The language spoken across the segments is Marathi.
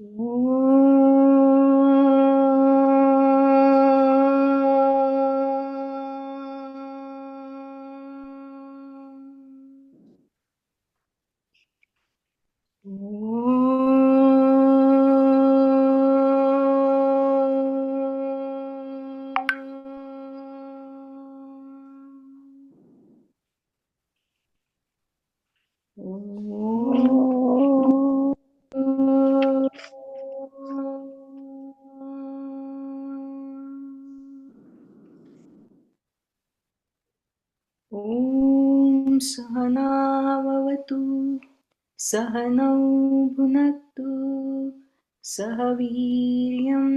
ॐ सहनाववतु सहनौ भुनक्तु सह वीर्यं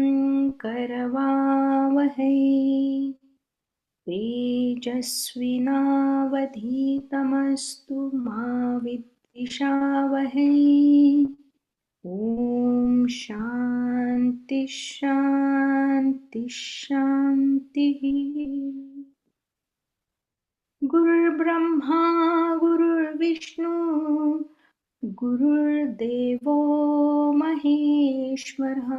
करवावहै तेजस्विनावधीतमस्तु मा विद्विषावहै। ॐ शान्ति शान्ति शान्तिः। गुरुर्ब्रह्मा गुरुर्विष्णु गुरुर्देवो महेश्वरः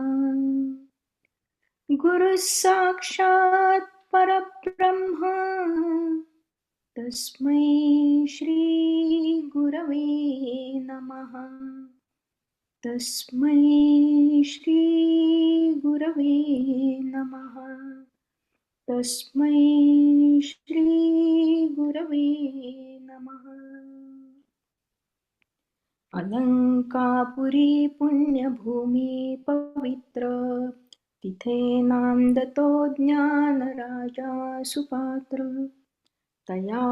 गुरुः साक्षात् परब्रह्म तस्मै श्री गुरवे नमः। तस्मै श्री गुरवे नमः। तस्मै श्री गुरवे नमः। अलंकापुरी पुण्यभूमी पवित्र तिथे नांदतो ज्ञानराजा सुपात्र तया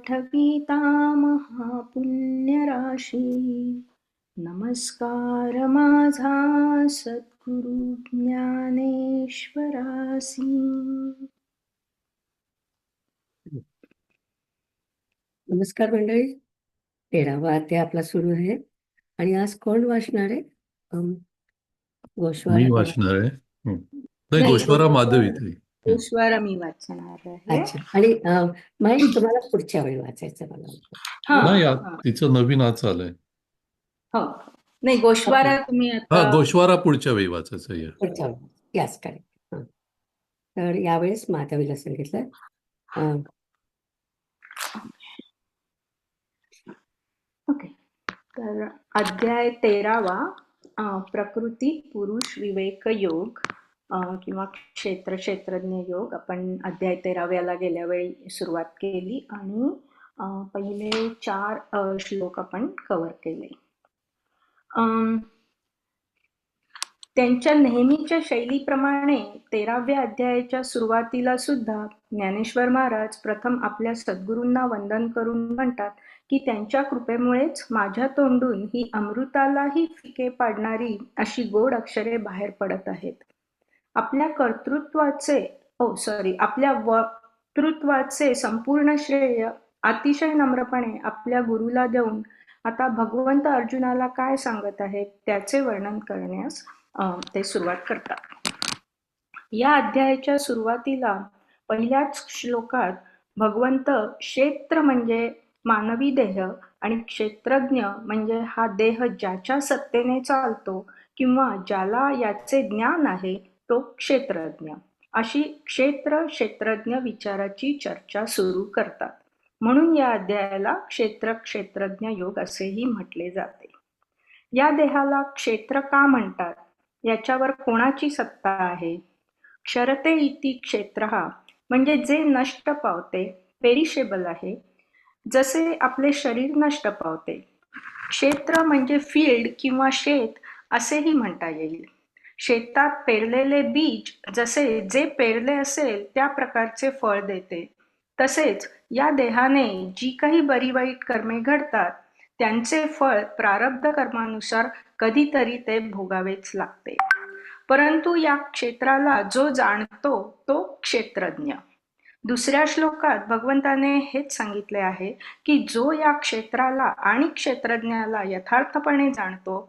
ठविता महापुण्यराशी नमस्कार माझा सद्गुरु ज्ञानेश्वरासी। नमस्कार मंडळी, 13वा अध्याय आपला सुरू आहे आणि आज कोण वाचणार आहे? गोश्वारा मी वाचणार आहे. नाही, गोश्वारा माधवी ताई. गोश्वारा मी वाचणार आहे. अच्छा. आणि महेश, तुम्हाला पुढच्या वेळी वाचायचं मला वाटतं. नाही, तिचं नवीन आज आलंय. हो, नाही गोश्वारा तुम्ही आता गोश्वारा पुढच्या वेळी वाचायचं आहे. पुढच्या वेळी याच करेक्ट. तर यावेळेस माधवीला सांगितलं. ओके, तर अध्याय 13वा प्रकृती पुरुष विवेक योग किंवा क्षेत्र क्षेत्रज्ञ योग. आपण अध्याय 13व्याला गेल्या वेळी सुरुवात केली आणि पहिले 4 श्लोक आपण कव्हर केले. त्यांच्या नेहमीच्या शैलीप्रमाणे 13व्या अध्यायाच्या सुरुवातीला सुद्धा ज्ञानेश्वर महाराज प्रथम आपल्या सद्गुरूंना वंदन करून म्हणतात की त्यांच्या कृपेमुळेच माझ्या तोंडून ही अमृतालाही फिके पाडणारी अशी गोड अक्षरे बाहेर पडत आहेत. आपल्या वक्तृत्वाचे संपूर्ण श्रेय अतिशय नम्रपणे आपल्या गुरुला देऊन आता भगवंत अर्जुनाला काय सांगत आहेत त्याचे वर्णन करण्यास ते सुरुवात करतात. या अध्यायाच्या सुरुवातीला पहिल्याच श्लोकात भगवंत क्षेत्र म्हणजे मानवी देह आणि क्षेत्रज्ञ म्हणजे हा देह ज्याच्या सत्तेने चालतो किंवा ज्याला याचे ज्ञान आहे तो क्षेत्रज्ञ, अशी क्षेत्र क्षेत्रज्ञ विचाराची चर्चा सुरू करतात. म्हणून या अध्यायाला क्षेत्र क्षेत्रज्ञ योग असेही म्हटले जाते. या देहाला क्षेत्र का म्हणतात याच्यावर कोणाची सत्ता आहे? क्षरते इति क्षेत्रहा म्हणजे जे नष्ट पावते, पेरिशेबल आहे, जसे आपले शरीर नष्ट पावते. क्षेत्र म्हणजे फील्ड किंवा शेत असेही म्हणता येईल. शेतात पेरलेले बीज जसे जे पेरले असेल त्या प्रकारचे फळ देते, तसेच या देहाने जी काही बरी वाईट कर्मे घडतात त्यांचे फळ प्रारब्ध कर्मानुसार कधीतरी ते भोगावेच लागते. परंतु या क्षेत्राला जो जाणतो तो क्षेत्रज्ञ. दुसऱ्या श्लोकात भगवंताने हेच सांगितले आहे की जो या क्षेत्राला आणि क्षेत्रज्ञाला यथार्थपणे जाणतो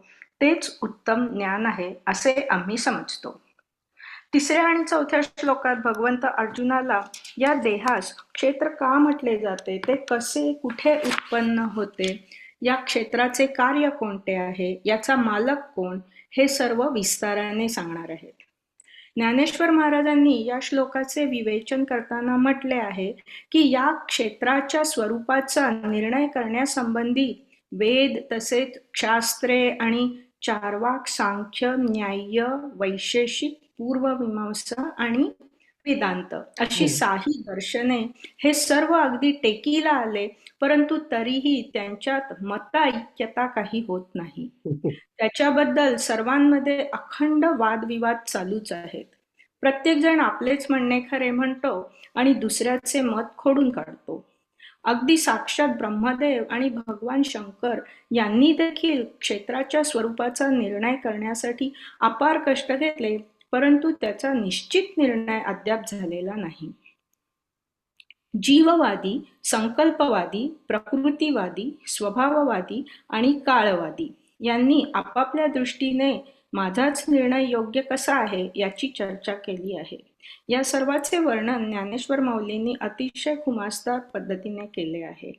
तेच उत्तम ज्ञान आहे असे आम्ही समजतो. तिसऱ्या आणि चौथ्या श्लोकात भगवंत अर्जुनाला या देहास क्षेत्र का म्हटले जाते, ते कसे कुठे उत्पन्न होते, या क्षेत्राचे कार्य कोणते आहे, याचा मालक कोण, हे सर्व विस्ताराने सांगणार आहेत. ज्ञानेश्वर महाराजांनी या श्लोकाचे विवेचन करताना म्हटले आहे की या क्षेत्राच्या स्वरूपाचा निर्णय करण्यासंबंधी वेद तसेच शास्त्रे आणि चार्वाक, सांख्य, न्याय्य, वैशेषिक, पूर्वमीमांसा आणि वेदांत अशी 6 दर्शने हे सर्व अगदी टेकीला आले, परंतु तरीही त्यांच्यात मतऐक्यता काही होत नाही. त्याच्याबद्दल सर्वांमध्ये अखंड वादविवाद चालूच आहेत. प्रत्येक जण आपलेच म्हणणे खरे म्हणतो आणि दुसऱ्याचे मत खोडून काढतो. अगदी साक्षात ब्रह्मदेव आणि भगवान शंकर यांनी देखील क्षेत्राच्या स्वरूपाचा निर्णय करण्यासाठी अपार कष्ट घेतले, परंतु त्याचा निश्चित निर्णय अद्याप झालेला नाही. जीववादी, संकल्पवादी, प्रकृतीवादी, स्वभाववादी आणि काळवादी यांनी आपापल्या दृष्टीने माझाच निर्णय योग्य कसा आहे याची चर्चा केली आहे. या सर्वाचे वर्णन ज्ञानेश्वर माऊलींनी अतिशय खुमासदार पद्धतीने केले आहे.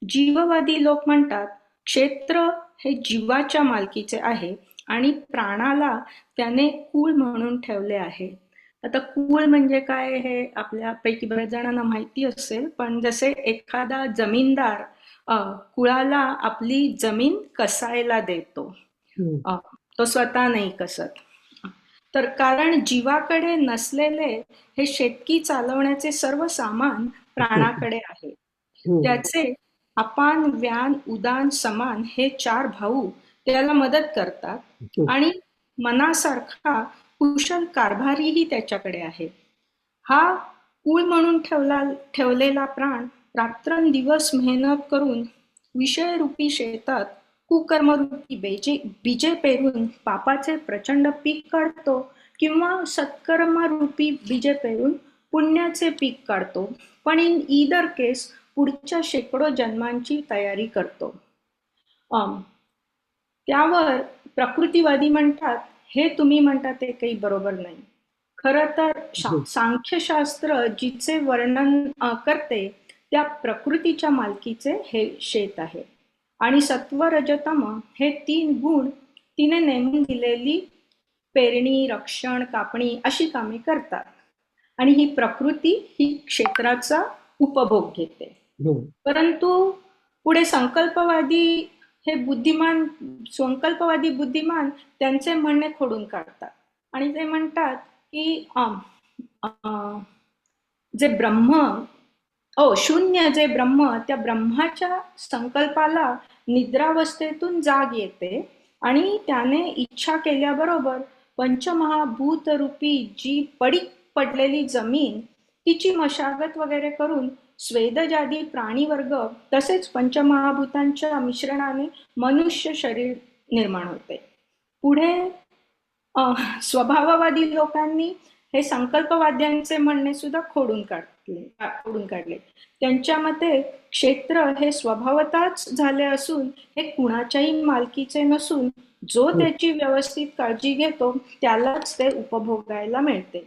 जीववादी लोक म्हणतात क्षेत्र हे जीवाच्या मालकीचे आहे आणि प्राणाला त्याने कुळ म्हणून ठेवले आहे. आता कुळ म्हणजे काय हे आपल्यापैकी बऱ्याच जणांना माहिती असेल, पण जसे एखादा जमीनदार कुळाला आपली जमीन कसायला देतो, तो स्वतः नाही कसत. तर कारण जीवाकडे नसलेले हे शेतकी चालवण्याचे सर्व सामान प्राणाकडे आहे. त्याचे अपान, व्यान, उदान, समान हे 4 भाऊ त्याला मदत करतात आणि मनासारखा कुशल कारभारीही त्याच्याकडे आहे. हा कुळ म्हणून ठेवलेला प्राण रात्रंदिवस मेहनत करून विषयरूपी शेतात कुकर्मरूपी बीजे पेरून पापाचे प्रचंड पीक काढतो किंवा सत्कर्मरूपी बीजे पेरून पुण्याचे पीक काढतो. पण इन ईदर केस पुढच्या शेकडो जन्मांची तयारी करतो. त्यावर प्रकृतीवादी म्हणतात हे तुम्ही म्हणता ते काही बरोबर नाही. खरं तर सांख्यशास्त्र जिचे वर्णन करते त्या प्रकृतीच्या मालकीचे हे शेत आहे आणि सत्व, रजतम हे 3 गुण तिने नेमून दिलेली पेरणी, रक्षण, कापणी अशी कामे करतात आणि ही प्रकृती ही क्षेत्राचा उपभोग घेते. परंतु पुढे संकल्पवादी बुद्धिमान त्यांचे म्हणणे खोडून काढतात आणि ते म्हणतात की शून्य जे ब्रह्म, त्या ब्रह्माच्या संकल्पाला निद्रावस्थेतून जाग येते आणि त्याने इच्छा केल्याबरोबर पंचमहाभूत रूपी जी पडीक पडलेली जमीन तिची मशागत वगैरे करून स्वेदजादी प्राणीवर्ग तसेच पंचमहाभूतांच्या मिश्रणाने मनुष्य शरीर निर्माण होते. पुढे स्वभाववादी लोकांनी हे संकल्पवाद्यांचे म्हणणे सुद्धा खोडून काढले. त्यांच्या मते क्षेत्र हे स्वभावतःच झाले असून हे कुणाच्याही मालकीचे नसून जो त्याची व्यवस्थित काळजी घेतो त्यालाच ते उपभोगायला मिळते.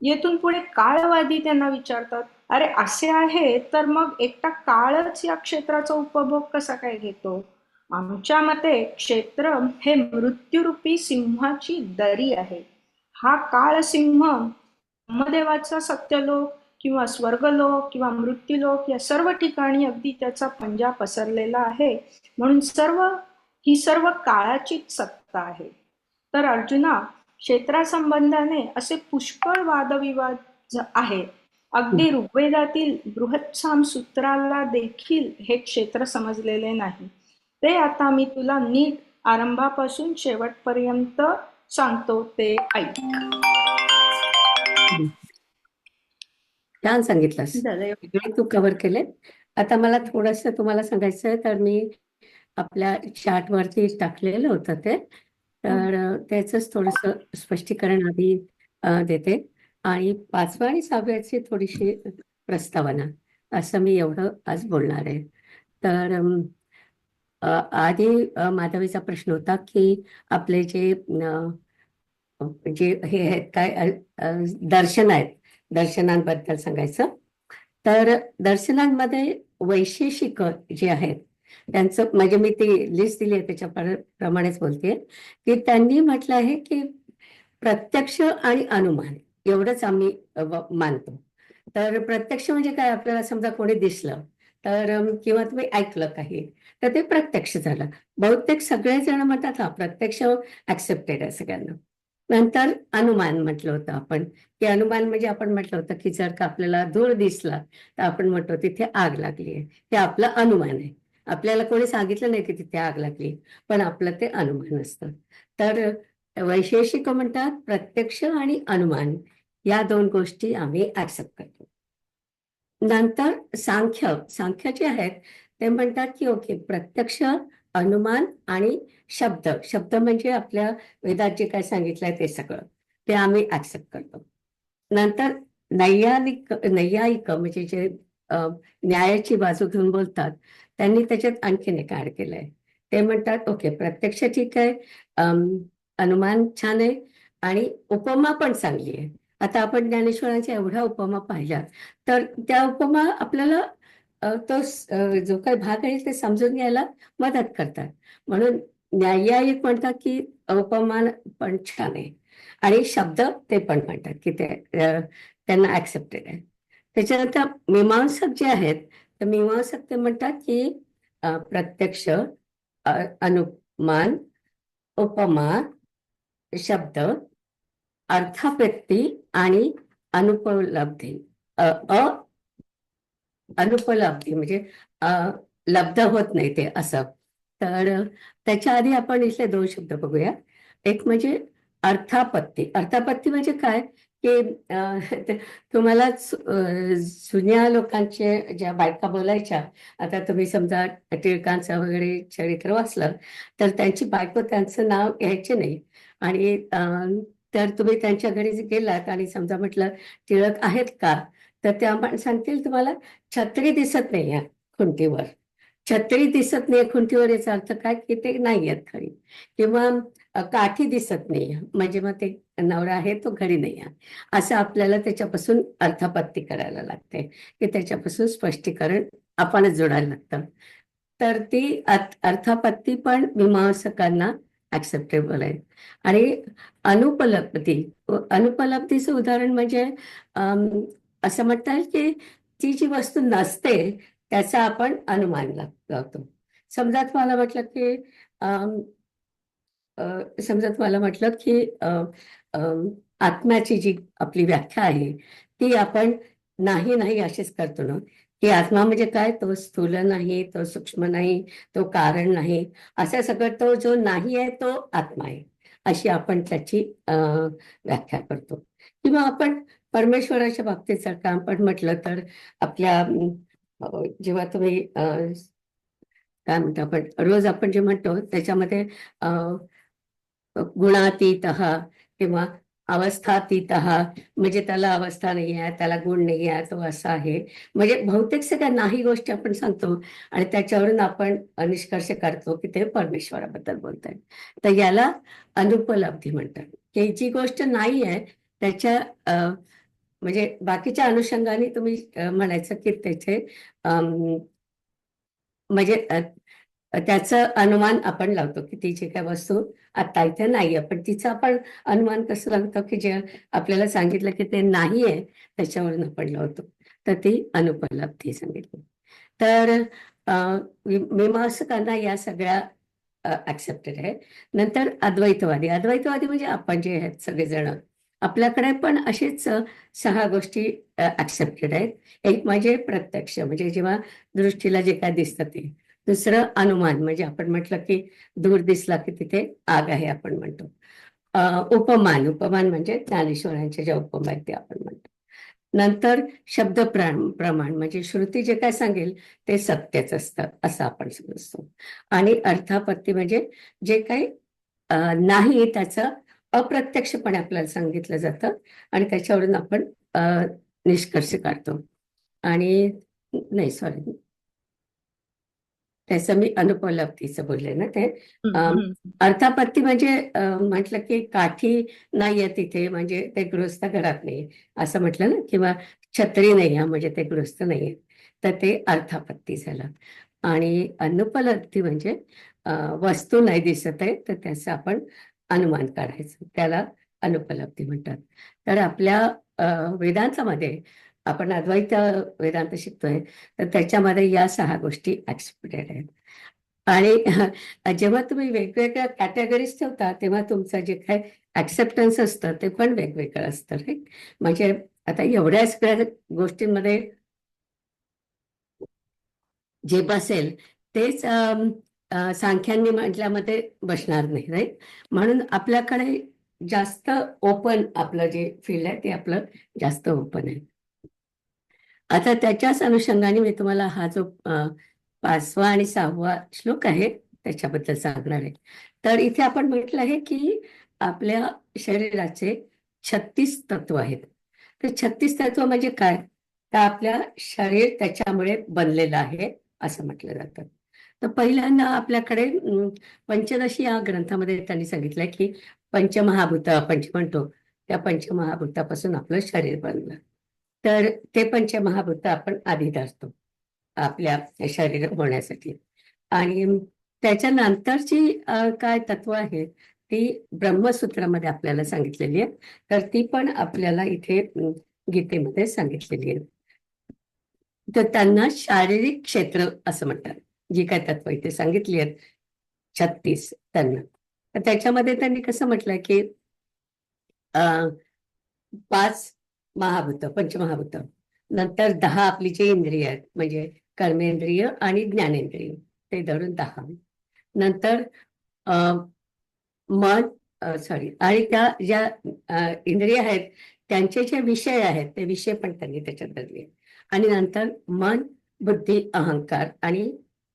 येथून पुढे काळवादी त्यांना विचारतात, अरे असे आहे तर मग एकटा काळच या क्षेत्राचा उपभोग कसा काय घेतो? आमच्या मते क्षेत्र हे मृत्यूरूपी सिंहाची दरी आहे. हा काळ सिंह ब्रह्मदेवाचा सत्यलोक किंवा स्वर्गलोक किंवा मृत्यूलोक या सर्व ठिकाणी अगदी त्याचा पंजा पसरलेला आहे, म्हणून ही सर्व काळाचीच सत्ता आहे. तर अर्जुना, क्षेत्रासंबंधाने असे पुष्कळ वादविवाद आहे. अगदी ऋग्वेदातील बृहत्साम सूत्राला देखील हे क्षेत्र समजलेले नाही. ते आता मी तुला नीट आरंभापासून शेवटपर्यंत सांगतो, ते ऐक. छान सांगितलंस, तू कव्हर केले. आता मला थोडंसं तुम्हाला सांगायचं आहे, तर मी आपल्या चार्टवरती टाकलेलं होतं ते, तर त्याचंच थोडंसं स्पष्टीकरण आधी देते आणि 5व्या आणि 6व्याची थोडीशी प्रस्तावना, असं मी एवढं आज बोलणार आहे. तर आधी माधवीचा प्रश्न होता की आपले जे हे आहेत काय दर्शन आहेत, दर्शनांबद्दल सांगायचं. तर दर्शनांमध्ये वैशेषिक जे आहेत त्यांचं म्हणजे मी ती लिस्ट दिली आहे त्याच्या प्रमाणेच बोलते की त्यांनी म्हटलं आहे की प्रत्यक्ष आणि अनुमान एवढंच आम्ही मानतो. तर प्रत्यक्ष म्हणजे काय, आपल्याला समजा कोणी दिसलं तर किंवा तुम्ही ऐकलं काही तर ते प्रत्यक्ष झालं. बहुतेक सगळेजण म्हणतात हा प्रत्यक्ष ऍक्सेप्टेड आहे सगळ्यांना. नंतर अनुमान म्हटलं होतं आपण, की अनुमान म्हणजे आपण म्हटलं होतं की जर का आपल्याला धूर दिसला तर आपण म्हणतो तिथे आग लागली आहे, हे आपलं अनुमान आहे. आपल्याला कोणी सांगितलं नाही की तिथे आग लागली, पण आपलं ते अनुमान असतं. तर वैशेषिक म्हणतात प्रत्यक्ष आणि अनुमान या दोन गोष्टी आम्ही ऍक्सेप्ट करतो. नंतर सांख्य जे आहेत ते म्हणतात की ओके, प्रत्यक्ष, अनुमान आणि शब्द म्हणजे आपल्या वेदात जे काय सांगितलंय ते सगळं, ते आम्ही ऍक्सेप्ट करतो. नंतर नैयायिक म्हणजे जे न्यायाची बाजू घेऊन बोलतात, त्यांनी त्याच्यात आणखीन एक ऍड केलंय. ते म्हणतात ओके, प्रत्यक्ष ठीक आहे, अनुमान छान आहे आणि उपमा पण चांगली आहे. आता आपण ज्ञानेश्वरांच्या एवढ्या उपमा पाहिल्या तर त्या उपमा आपल्याला जो काही भाग आहे ते समजून घ्यायला मदत करतात. म्हणून न्यायिक म्हणतात की उपमान पण छान आहे आणि शब्द ते पण म्हणतात की ते त्यांना ऍक्सेप्टेड आहे. त्याच्यानंतर मीमांसक जे आहेत तर मीमांसक ते म्हणतात की प्रत्यक्ष, अनुमान, उपमा, शब्द, अर्थापत्ती आणि अनुपलब्धी. अनुपलब्धी म्हणजे लब्ध होत नाही ते असं. तर त्याच्या आधी आपण इथले दोन शब्द बघूया. एक म्हणजे अर्थापत्ती म्हणजे काय की तुम्हाला जुन्या लोकांचे ज्या बायका बोलायच्या, आता तुम्ही समजा टिळकांचं वगैरे चरित्र वाचलं तर त्यांची बायको त्यांचं नाव घ्यायचे नाही. आणि तर तुम्ही त्यांच्या घरी गेलात आणि समजा म्हटलं टिळक आहेत का, तर त्या पण सांगतील तुम्हाला छत्री दिसत नाहीये खुंटीवर. छत्री दिसत नाही खुंटीवर याचा अर्थ काय की ते नाही आहेत घरी. किंवा काठी दिसत नाही म्हणजे मग ते नवरा आहे तो घरी नाही आहे. असं आपल्याला त्याच्यापासून अर्थापत्ती करायला लागते की त्याच्यापासून स्पष्टीकरण आपणच जोडायला लागतं. तर ती अर्थापत्ती पण मीमांसकांना ऍक्सेप्टेबल आहे. आणि अनुपलब्धीचं उदाहरण म्हणजे असं म्हणता येईल की ती जी वस्तू नसते त्याचा आपण अनुमान लावतो. समजा तुम्हाला म्हटलं की आत्म्याची जी आपली व्याख्या आहे ती आपण नाही नाही अशीच करतो ना, की आत्मा म्हणजे काय, तो स्थूल नाही, तो सूक्ष्म नाही, तो कारण नाही, असं सगळं तो जो नाही आहे तो आत्मा आहे अशी आपण त्याची व्याख्या करतो. किंवा आपण परमेश्वराच्या बाबतीत जर का आपण म्हटलं तर आपल्या जेव्हा तुम्ही काय म्हणतो आपण रोज आपण जे म्हणतो त्याच्यामध्ये गुणातीत किंवा अवस्थातीत, म्हणजे त्याला अवस्था नाही आहे, त्याला गुण नाही आहे, तो असा आहे. म्हणजे बहुतेक सगळ्या नाही गोष्टी आपण सांगतो आणि त्याच्यावरून आपण निष्कर्ष काढतो की ते परमेश्वराबद्दल बोलत आहे. तर याला अनुपलब्धी म्हणतात की जी गोष्ट नाही आहे त्याच्या म्हणजे बाकीच्या अनुषंगाने तुम्ही म्हणायचं की त्याचे म्हणजे त्याचं अनुमान आपण लावतो की ती जी काय वस्तू आता इथे नाहीये, पण तिचं आपण अनुमान कसं लावतो की जे आपल्याला सांगितलं की ते नाहीये त्याच्यावरून आपण लावतो. तर ती अनुपलब्धी सांगितली. तर मीमांसकांना या सगळ्या ऍक्सेप्टेड आहे. नंतर अद्वैतवादी म्हणजे आपण जे आहेत सगळेजण, आपल्याकडे पण अशीच 6 गोष्टी ऍक्सेप्टेड आहेत. एक म्हणजे प्रत्यक्ष म्हणजे जेव्हा दृष्टीला जे काय दिसतं ते. दुसरं अनुमान म्हणजे आपण म्हटलं की दूर दिसला की तिथे आग आहे आपण म्हणतो. उपमान म्हणजे ज्ञानेश्वरांच्या ज्या उपमा आहेत ते आपण म्हणतो. नंतर शब्द प्रमाण म्हणजे श्रुती जे काय सांगेल ते सत्यच असतं असं आपण समजतो. आणि अर्थापत्ती म्हणजे जे काही नाही त्याचं अप्रत्यक्षपणे आपल्याला सांगितलं जातं आणि त्याच्यावरून आपण निष्कर्ष काढतो. आणि नाही सॉरी, त्याचं मी अनुपलब्धीचं बोलले ना ते. अर्थापत्ती म्हणजे म्हटलं की काठी नाहीये तिथे म्हणजे ते गृहस्थ घरात नाही असं म्हटलं ना, किंवा छत्री नाही म्हणजे ते गृहस्थ नाहीये. तर ते अर्थापत्ती झालं. आणि अनुपलब्धी म्हणजे वस्तू नाही दिसत आहे तर त्याचं आपण अनुमान काढायचं, त्याला अनुपलब्धी म्हणतात. तर आपल्या वेदांतामध्ये आपण अद्वैत वेदांत शिकतोय तर त्याच्यामध्ये या 6 गोष्टी ऍक्सेप्टेड आहेत. आणि जेव्हा तुम्ही वेगवेगळ्या कॅटेगरीज ठेवता तेव्हा तुमचं जे काय ऍक्सेप्टन्स असतं ते पण वेगवेगळं असतं, राईट? म्हणजे आता एवढ्या सगळ्या गोष्टींमध्ये जे बसेल तेच सांख्यांनी म्हटल्यामध्ये बसणार नाही, राईट? म्हणून आपल्याकडे जास्त ओपन आपलं जे फील्ड आहे ते आपलं जास्त ओपन आहे. आता त्याच्याच अनुषंगाने मी तुम्हाला हा जो 5वा आणि 6वा श्लोक आहे त्याच्याबद्दल सांगणार आहे. तर इथे आपण म्हटलं आहे की आपल्या शरीराचे 36 तत्व आहेत. तर 36 तत्व म्हणजे काय? तर आपल्या शरीर त्याच्यामुळे बनलेलं आहे असं म्हटलं जातं. तर पहिल्यांदा आपल्याकडे पंचदशी या ग्रंथामध्ये त्यांनी सांगितलंय की पंचमहाभूत आपण जे म्हणतो त्या पंचमहाभूतापासून आपलं शरीर बनलं. तर ते पंचमहाभूत आपण आधी धरतो आपल्या शरीर होण्यासाठी. आणि त्याच्यानंतरची काय तत्व आहेत ती ब्रह्मसूत्रामध्ये आपल्याला सांगितलेली आहे. तर ती पण आपल्याला इथे गीतेमध्ये सांगितलेली आहे. तर त्यांना शारीरिक क्षेत्र असं म्हणतात. जी काय तत्व इथे सांगितली आहेत 36 त्यांना. तर त्याच्यामध्ये त्यांनी कसं म्हटलंय की 5 महाभूत पंचमहाभूत, नंतर 10 आपली जी इंद्रिय आहेत म्हणजे कर्मेंद्रिय आणि ज्ञानेंद्रिय ते धरून 10, नंतर मन आणि त्या ज्या इंद्रिय आहेत त्यांचे जे विषय आहेत ते विषय पण त्यांनी त्याच्यात धरले. आणि नंतर मन, बुद्धी, अहंकार आणि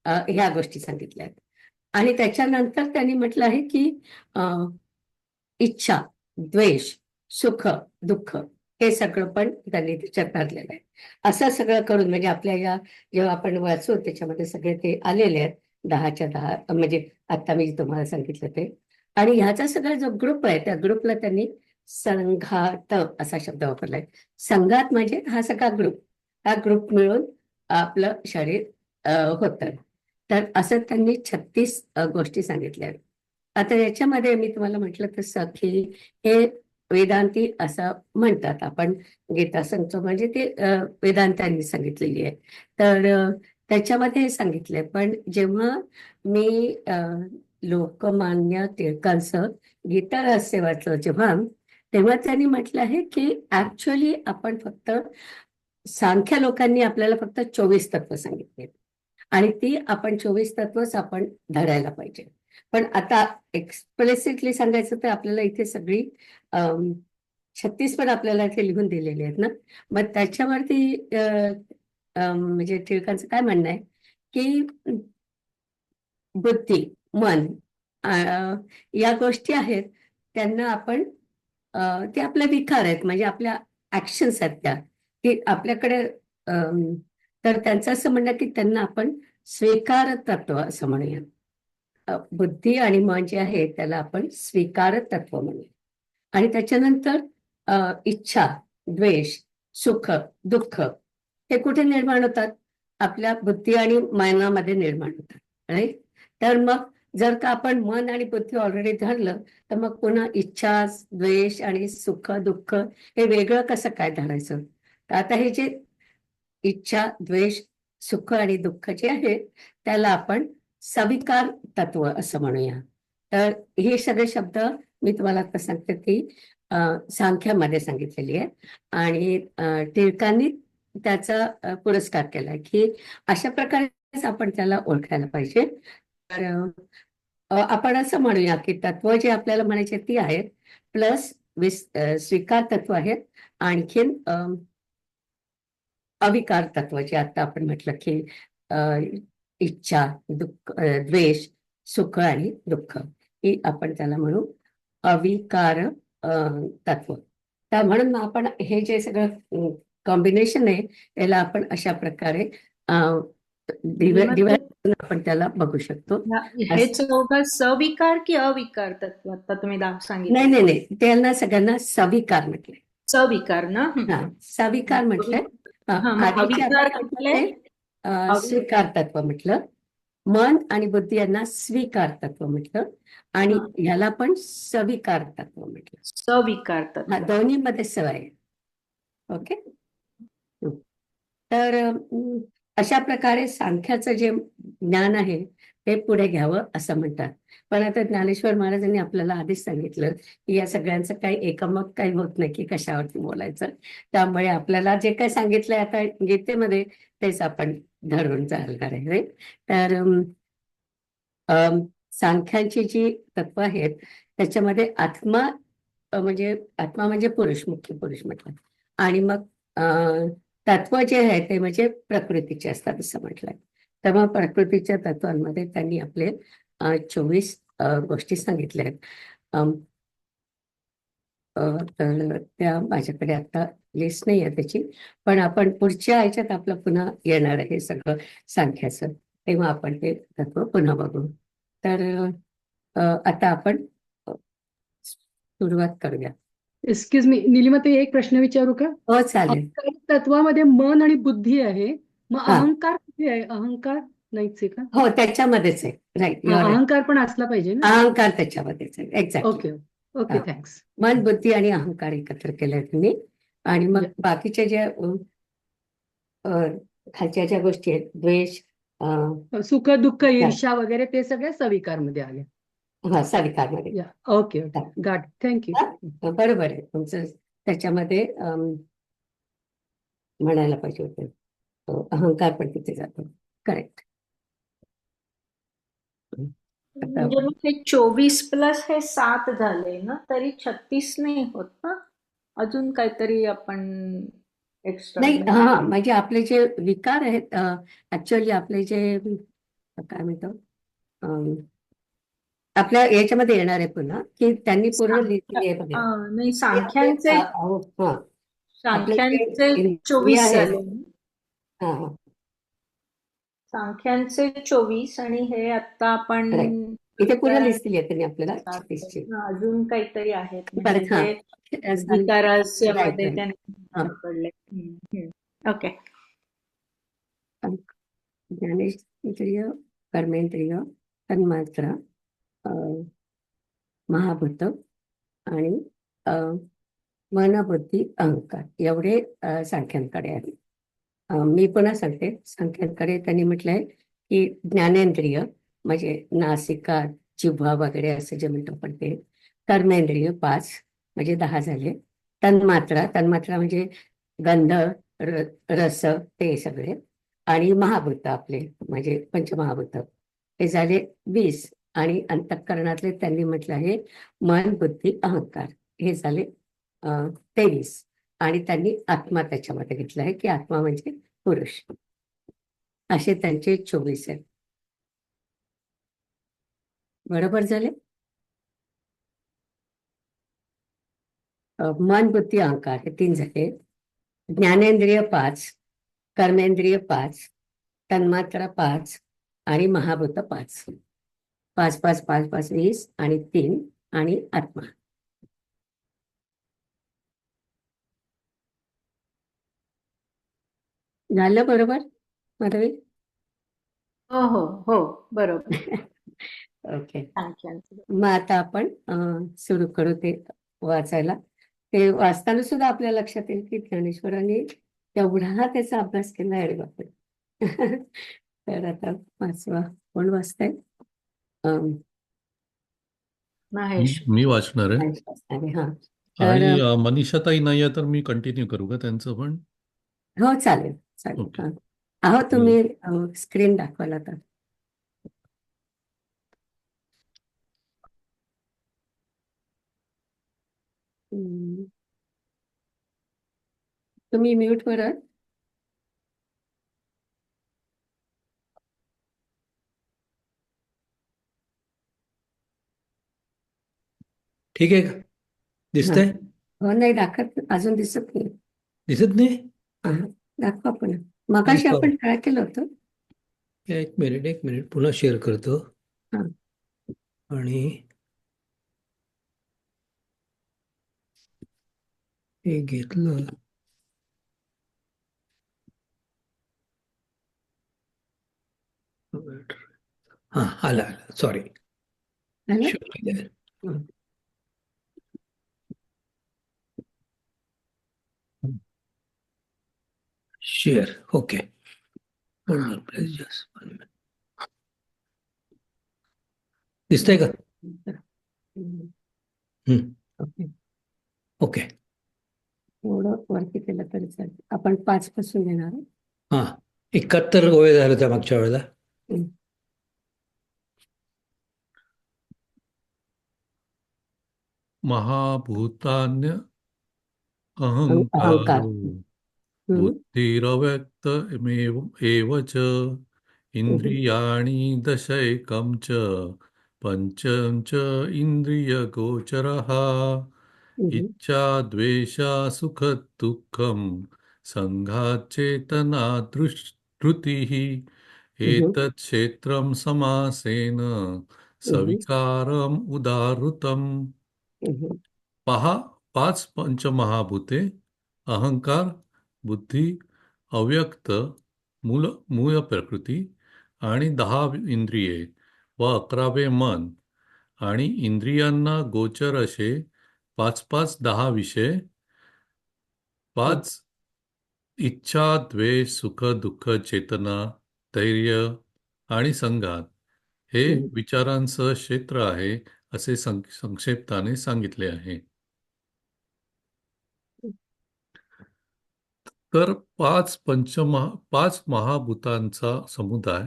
ह्या गोष्टी सांगितल्या आहेत. आणि त्याच्यानंतर त्यांनी म्हटलं आहे की इच्छा, द्वेष, सुख, दुःख हे सगळं पण त्यांनी त्याच्यात धरलेलं आहे. असं सगळं करून म्हणजे आपल्या या जेव्हा आपण वाचू त्याच्यामध्ये सगळे ते आलेले आहेत 10च्या 10 म्हणजे आता मी तुम्हाला सांगितलं ते. आणि ह्याचा सगळा जो ग्रुप आहे त्या ग्रुपला त्यांनी संघात असा शब्द वापरलाय. संघात म्हणजे हा सगळा ग्रुप, हा ग्रुप मिळून आपलं शरीर होतं. तर असं त्यांनी 36 गोष्टी सांगितल्या आहेत. आता याच्यामध्ये मी तुम्हाला म्हटलं तसं की हे वेदांती असं म्हणतात. आपण गीता सांगतो म्हणजे ते वेदांतांनी सांगितलेली आहे. तर त्याच्यामध्ये हे सांगितलंय. पण जेव्हा मी लोकमान्य टिळकांचं गीता रहस्य वाचलं जेव्हा, तेव्हा त्यांनी म्हटलं आहे की ऍक्च्युअली आपण फक्त सांख्य लोकांनी आपल्याला फक्त 24 तत्व सांगितले आणि ती आपण 24 तत्वच आपण धरायला पाहिजे. पण आता एक्सप्लिसिटली सांगायचं तर आपल्याला इथे सगळी 36 पण आपल्याला इथे लिहून दिलेली आहेत ना. मग त्याच्यावरती म्हणजे टिळकांचं काय म्हणणं आहे की बुद्धी, मन या गोष्टी आहेत त्यांना आपण ते आपले विकार आहेत म्हणजे आपल्या ऍक्शन्स आहेत त्या की आपल्याकडे तर त्यांचं असं म्हणणं की त्यांना आपण स्वीकार तत्व असं म्हणूया. बुद्धी आणि मन जे आहे त्याला आपण स्वीकार तत्व म्हणूया. आणि त्याच्यानंतर इच्छा, द्वेष, सुख, दुःख हे कुठे निर्माण होतात? आपल्या बुद्धी आणि मनामध्ये निर्माण होतात, राईट? तर मग जर का आपण मन आणि बुद्धी ऑलरेडी धरलं तर मग पुन्हा इच्छा, द्वेष आणि सुख, दुःख हे वेगळं कसं काय धरायचं? तर आता हे जे इच्छा, द्वेष, सुख आणि दुःख जे आहे त्याला आपण सविकार तत्व असं म्हणूया. तर हे सगळे शब्द मी तुम्हाला आता सांगते की सांख्यामध्ये सांगितलेली आहे. आणि टिळकांनी त्याचा पुरस्कार केलाय की अशा प्रकारे आपण त्याला ओळखायला पाहिजे. तर आपण असं म्हणूया की तत्व जे आपल्याला म्हणायचे ती आहेत प्लस स्वीकार तत्व आहेत, आणखीन अविकार तत्व जे आता आपण म्हटलं की इच्छा, दुःख, द्वेष, सुख आणि दुःख ही आपण त्याला म्हणू अविकार तत्व. तर म्हणून आपण हे जे सगळं कॉम्बिनेशन आहे त्याला आपण अशा प्रकारे आपण त्याला बघू शकतो. हे चौघ सविकार की अविकार तत्व आता तुम्ही सांगितलं? नाही, त्यांना सगळ्यांना सविकार म्हटलंय. सविकार ना? सविकार म्हटलंय. मग आधीचे अविकार आपण म्हटलं कुठले? ते स्वीकार तत्व म्हटलं. मन आणि बुद्धी यांना स्वीकार तत्व म्हटलं आणि ह्याला पण सविकार तत्व म्हटलं. सविकार तत्व. दोन्हीमध्ये स आहे. ओके. तर अशा प्रकारे सांख्याचं जे ज्ञान आहे ते पुढे घ्यावं असं म्हणतात. पण आता ज्ञानेश्वर महाराजांनी आपल्याला आधीच सांगितलं की या सगळ्यांचं काही एकमत काही होत नाही की कशावरती बोलायचं. त्यामुळे आपल्याला जे काही सांगितलंय आता गीतेमध्ये तेच आपण धरून चालणार आहे. तर सांख्यांची जी तत्व आहेत त्याच्यामध्ये आत्मा म्हणजे पुरुष, मुख्य पुरुष म्हटलं. आणि मग तत्व जे आहे ते म्हणजे प्रकृतीचे असतात असं म्हटलंय. तर मग प्रकृतीच्या तत्वांमध्ये त्यांनी आपले 24 गोष्टी सांगितल्या आहेत. तर त्या माझ्याकडे आता लिस्ट नाही आहे त्याची, पण आपण पुढच्या ह्याच्यात आपलं पुन्हा येणार आहे सगळं सांख्याचं, तेव्हा आपण ते तत्व पुन्हा बघू. तर आता आपण सुरुवात करूया. एक्सक्यूज मी, नीलिमाताई, एक प्रश्न विचारू का? हो चालेल. अहंकार तत्वामध्ये मन आणि बुद्धी आहे, मग हा. अहंकार कुठे आहे? अहंकार नाहीच आहे का? हो त्याच्यामध्येच आहे. राईट. अहंकार पण असला पाहिजे ना? अहंकार त्याच्यामध्येच आहे. एक्झॅक्टली. ओके ओके, हा. थँक्स. मन, बुद्धी आणि अहंकार एकत्र केले तुम्ही. आणि मग Yeah. बाकीचे जे खालच्या ज्या गोष्टी आहेत, द्वेष, सुख, दुःख, ईर्ष्या वगैरे ते सगळे सविकारमध्ये आले. हा, सविकारमध्ये. Okay okay, got, thank you. बरोबर आहे तुमचं. त्याच्यामध्ये म्हणायला पाहिजे होतं अहंकार पण तिथे जातो. करेक्ट. म्हणजे मग हे 24 प्लस हे 7 झाले ना, तरी 36 नाही होत ना? अजून काहीतरी आपण एक्स्ट्रा? नाही, हा, म्हणजे आपले जे विकार आहेत ऍक्च्युअली आपले जे काय म्हणतो आपल्या याच्यामध्ये येणार आहे पुन्हा की त्यांनी पूर्ण लिहिलेली आहे बघा. नाही, सांख्यांचे आपले जे 24 आहेत. झाले. हा हा. सांख्यांचे 24 आणि हे आता आपण इथे पूर्ण लिस्ट दिली आहे त्यांनी आपल्याला. अजून काहीतरी आहेत परत, हा. गीतारहस्यामध्ये Right. त्यांनी पकडले. ओके. ज्ञानेंद्रिय, कर्मेंद्रिय, तन्मात्रा, महाभूत आणि मन, बुद्धी, अहंकार एवढे सांख्यांकडे आहे. मी पुन्हा सांगते, सांख्यांकडे त्यांनी म्हटलंय की ज्ञानेंद्रिय म्हणजे नासिका, जिव्हा वगैरे असं जे म्हणतो आपण ते. कर्मेंद्रिय 5 म्हणजे 10 झाले. तन्मात्रा म्हणजे गंध, रस ते सगळे. आणि महाभूत आपले म्हणजे पंचमहाभूत हे झाले 20. आणि अंतःकरणातले त्यांनी म्हटलं आहे मन, बुद्धी, अहंकार हे झाले 23. आणि त्यांनी आत्मा त्याच्यामध्ये घेतला आहे की आत्मा म्हणजे पुरुष. असे त्यांचे 24 आहेत. बरोबर झाले. मन, बुद्धी, अहंकार हे 3 झाले. ज्ञानेंद्रिय 5, कर्मेंद्रिय 5, तन्मात्रा 5 आणि महाभूत 5. 5 5 5 5 20 आणि 3 आणि आत्मा. झालं बरोबर माधवी? हो हो हो, बरोबर. ओके. सांख्यांचं. मग आता आपण सुरू करू ते वाचायला. ते वाचताना सुद्धा आपल्या लक्षात येईल की ज्ञानेश्वरांनी तेवढा त्याचा अभ्यास केला आहे. बापरे. तर आता वाचवा. कोण वाचतंय? महेश. मी वाचणार आहे. आणि हा, आणि तर मनीषाताई नाही आहे तर मी कंटिन्यू करू का त्यांचं पण? हो चालेल चालेल. ओके. हा, अहो तुम्ही स्क्रीन दाखवाल आता. तुम्ही म्यूट वर आहात. ठीक आहे का? दिसतंय? हो, नाही दाखवत, अजून दिसत नाही. दिसत नाही? हा, दाखवा पुन्हा. मगाशी दाखवा. आपण काय केलं होतं? एक मिनिट पुन्हा शेअर करतो. हा. आणि हे घेतलं. हा, आला आला, सॉरी. है ना? हं. Share, okay. Hold on please, just 1 minute. दिसतंय का? हं. हम्म, ओके. ओके. थोडं वरती केलं तरी चालेल. आपण 5 पासून घेणार आहे. हा, 71 ओळे झाले त्या मागच्या वेळेला. हं. महाभूतान्य अहंकार. अहंकारो हं. बुद्धिरव्यक्तमेव एव च हं. इंद्रियाणि दशैकं च पञ्चं च इन्द्रियगोचरः हं. इच्छा द्वेषा सुखदुःखं सङ्घाच्चेतना धृतिः हं. एतत् क्षेत्रं समासेन हं. सविकारम् उदाहृतम्. हं. पहा, 5 पंचमहाभूते, अहंकार, बुद्धी, अव्यक्त, मूळ प्रकृती आणि 10 इंद्रिये व 11वे मन आणि इंद्रियांना गोचर असे 5 10 विषय, हं. 5 इच्छा, द्वेष, सुख, दुःख, चेतना, धैर्य आणि संघात हे हं. विचारांचं क्षेत्र आहे असे संक्षिप्ताने सांगितले आहे. तर 5 महाभूतांचा समुदाय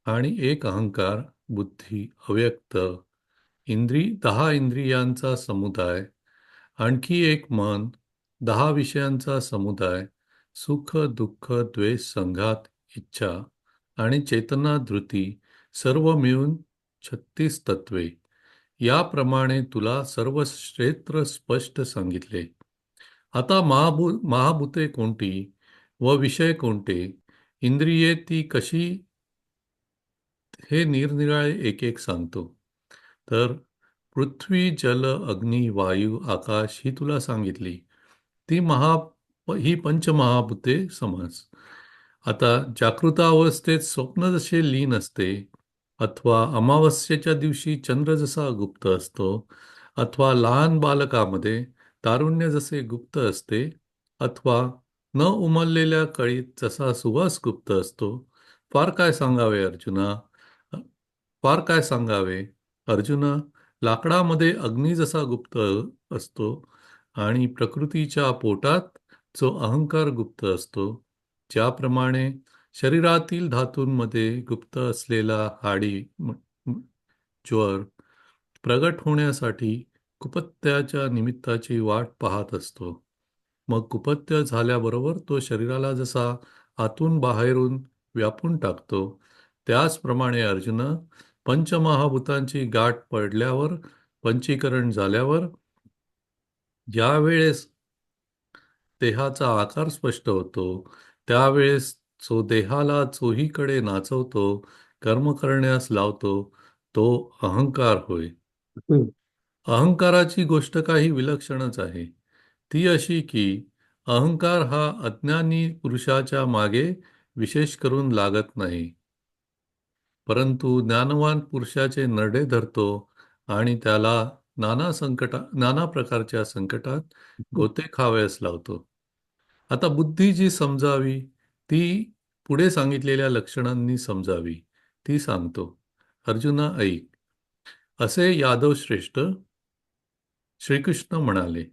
आणि एक अहंकार, बुद्धी, अव्यक्त, 10 इंद्रियांचा समुदाय, आणखी एक मन, 10 विषयांचा समुदाय, सुख, दुःख, द्वेष, संघात, इच्छा आणि चेतना धृती सर्व मिळून 36 तत्वे. याप्रमाणे तुला सर्व क्षेत्र स्पष्ट सांगितले. आता महाभूते कोणती व विषय कोणते, इंद्रिये ती कशी, हे निरनिराळे एक एक सांगतो. तर पृथ्वी, जल, अग्नी, वायू, आकाश ही तुला सांगितली. ती ही पंचमहाभूते समज. आता जागृतावस्थेत स्वप्न जसे लीन असते, अथवा अमावस्येच्या दिवशी चंद्र जसा गुप्त असतो, अथवा लहान बालकामध्ये तारुण्य जसे गुप्त असते, अथवा न उमललेल्या कळीत जसा सुवास गुप्त असतो, फार काय सांगावे अर्जुना, फार काय सांगावे अर्जुना. लाकडामध्ये अग्नी जसा गुप्त असतो आणि प्रकृतीच्या पोटात जो अहंकार गुप्त असतो, ज्याप्रमाणे शरीरातील धातूंमध्ये गुप्त असलेला ज्वर प्रगट होण्यासाठी कुपत्याच्या निमित्ताची वाट पाहत असतो. मग कुपत्य झाल्याबरोबर तो शरीराला जसा आतून बाहेरून व्यापून टाकतो, त्याचप्रमाणे अर्जुन, पंचमहाभूतांची गाठ पडल्यावर, पंचीकरण झाल्यावर, ज्यावेळेस देहाचा आकार स्पष्ट होतो, त्यावेळेस जो देहाला चोहीकडे नाचवतो, कर्म करण्यास लावतो, तो अहंकार होय. हं. अहंकाराची गोष्ट काही विलक्षणच आहे. ती अशी की अहंकार हा अज्ञानी पुरुषाच्या मागे विशेष करून लागत नाही, परंतु ज्ञानवान पुरुषाचे नरडे धरतो आणि त्याला नाना प्रकारच्या संकटात गोते खावयास लावतो. आता बुद्धी जी समजावी, ती पुढे सांगितलेल्या लक्षणांनी समजावी, ती सांगतो. अर्जुना ऐक. असे यादव श्रेष्ठ श्रीकृष्ण म्हणाले.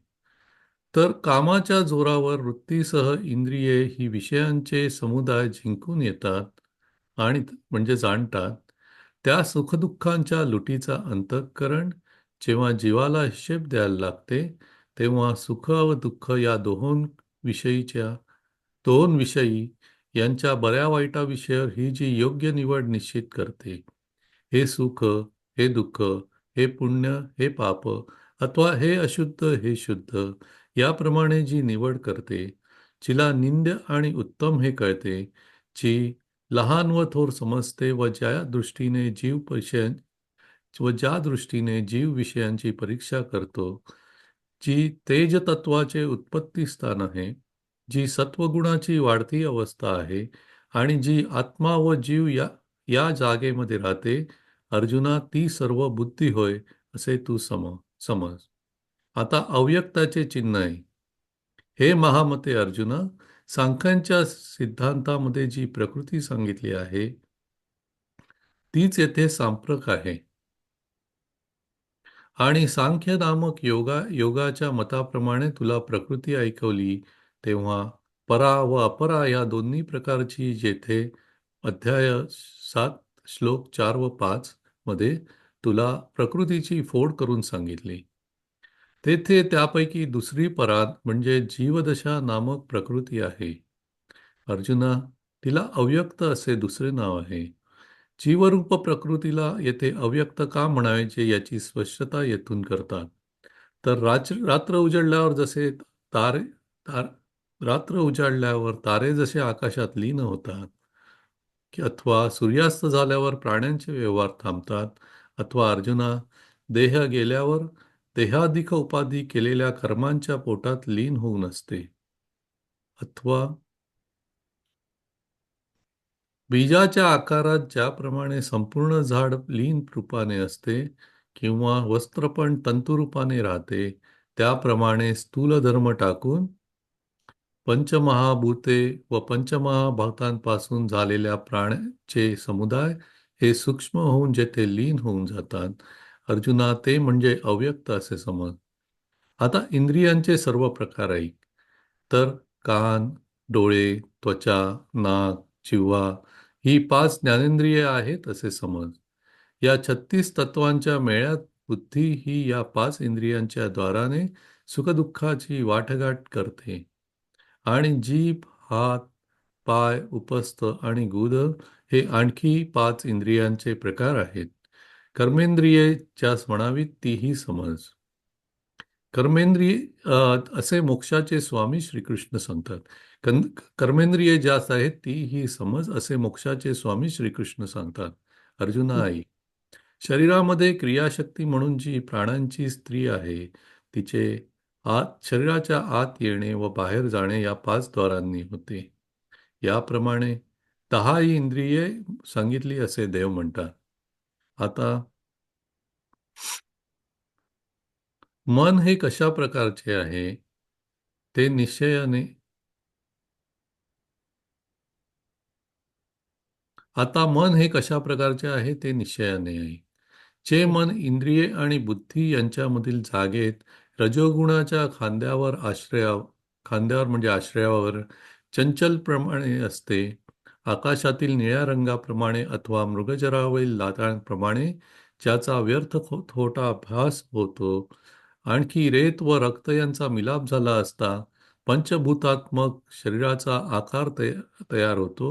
तर कामाच्या जोरावर वृत्तीसह इंद्रिये ही विषयांचे समुदाय जिंकून येतात आणि म्हणजे जाणतात. त्या सुखदुःखांच्या लुटीचा अंतःकरण जेव्हा जीवाला हिशेब द्यायला लागते, तेव्हा सुख व दुःख या दोन विषयी यांच्या बऱ्या वाईटाविषयी ही जी योग्य निवड निश्चित करते, हे सुख, हे दुःख, हे पुण्य, हे पाप, अथवा हे अशुद्ध, हे शुद्ध, याप्रमाणे जी निवड करते, जिला निंद्य आणि उत्तम हे कळते, जी लहान व थोर समजते व ज्या दृष्टीने जीव विषयांची परीक्षा करतो, जी तेज तत्वाचे उत्पत्ती स्थान आहे, जी सत्वगुणाची वाढती अवस्था आहे आणि जी आत्मा व जीव या जागेमध्ये राहते. अर्जुना, ती सर्व बुद्धी होय असे तू समज. आता अव्यक्ताचे चिन्ह आहे. हे महामते अर्जुना, सांख्यांच्या सिद्धांतामध्ये जी प्रकृती सांगितली आहे तीच येथे सांप्रक आहे. आणि सांख्य नामक योगाच्या मताप्रमाणे तुला प्रकृती ऐकवली तेव्हा परा व अपरा या दोन्ही प्रकारची जेथे अध्याय 7 श्लोक 4 व 5 मध्ये तुला प्रकृतीची फोड करून सांगितली. तेथे त्यापैकी दुसरी परा म्हणजे जीवदशा नामक प्रकृती आहे. अर्जुना, तिला अव्यक्त असे दुसरे नाव आहे. जीवरूप प्रकृतीला येथे अव्यक्त का म्हणायचे याची स्पष्टता येथून करतात. तर रात्र उजळल्यावर जसे तारे तार रात्र उजाडल्यावर तारे जसे आकाशात लीन होतात, अथवा सूर्यास्त झाल्यावर प्राण्यांचे व्यवहार थांबतात, अथवा अर्जुना, देह गेल्यावर देहाधिक उपाधी केलेल्या कर्मांच्या पोटात लीन होऊन असते, अथवा बीजाच्या आकारात ज्याप्रमाणे संपूर्ण झाड लीन रूपाने असते किंवा वस्त्र पण तंतुरूपाने राहते, त्याप्रमाणे स्थूल धर्म टाकून पंचमहाभूते व पंचमहाभूतांपासून झालेल्या प्राण्याचे समुदाय हे सूक्ष्म होऊन जेथे लीन होऊन जातात, अर्जुना, ते म्हणजे अव्यक्त असे समज. आता इंद्रियांचे सर्व प्रकार ऐक. तर कान, डोळे, त्वचा, नाक, जिव्हा ही 5 ज्ञानेंद्रिये आहेत असे समज. या 36 तत्वांच्या मेळ्यात बुद्धी ही या 5 इंद्रियांच्या द्वाराने सुखदुःखाची वाटघाट करते. आणि जीभ, हात, पाय, उपस्थ आणि गुद हे आणखी 5 इंद्रियांचे प्रकार आहेत. कर्मेंद्रिये ज्यास म्हणावीत तीही समज. कर्मेंद्रिय असे मोक्षाचे स्वामी श्रीकृष्ण सांगतात. कर्मेंद्रिये ज्यास आहेत ती ही समज असे मोक्षाचे स्वामी श्रीकृष्ण सांगतात. अर्जुना, आई, शरीरामध्ये क्रियाशक्ती म्हणून जी प्राणांची स्त्री आहे तिचे शरीराच्या आत येणे व बाहेर जाणे या 5 द्वारांनी होते. याप्रमाणे 10 इंद्रिये सांगितली असे देव म्हणतात. आता मन हे कशा प्रकारचे आहे ते निश्चयाने आता मन हे कशा प्रकारचे आहे ते निश्चयाने आहे. जे मन इंद्रिये आणि बुद्धी यांच्यामधील जागेत रजोगुणाच्या खांद्यावर म्हणजे आश्रयावर चंचलप्रमाणे असते, आकाशातील निळ्या रंगाप्रमाणे अथवा मृगजरावरील दातांप्रमाणे ज्याचा व्यर्थ खोटा भास होतो, आणखी रेत व रक्त यांचा मिलाप झाला असता पंचभूतात्मक शरीराचा आकार तयार होतो,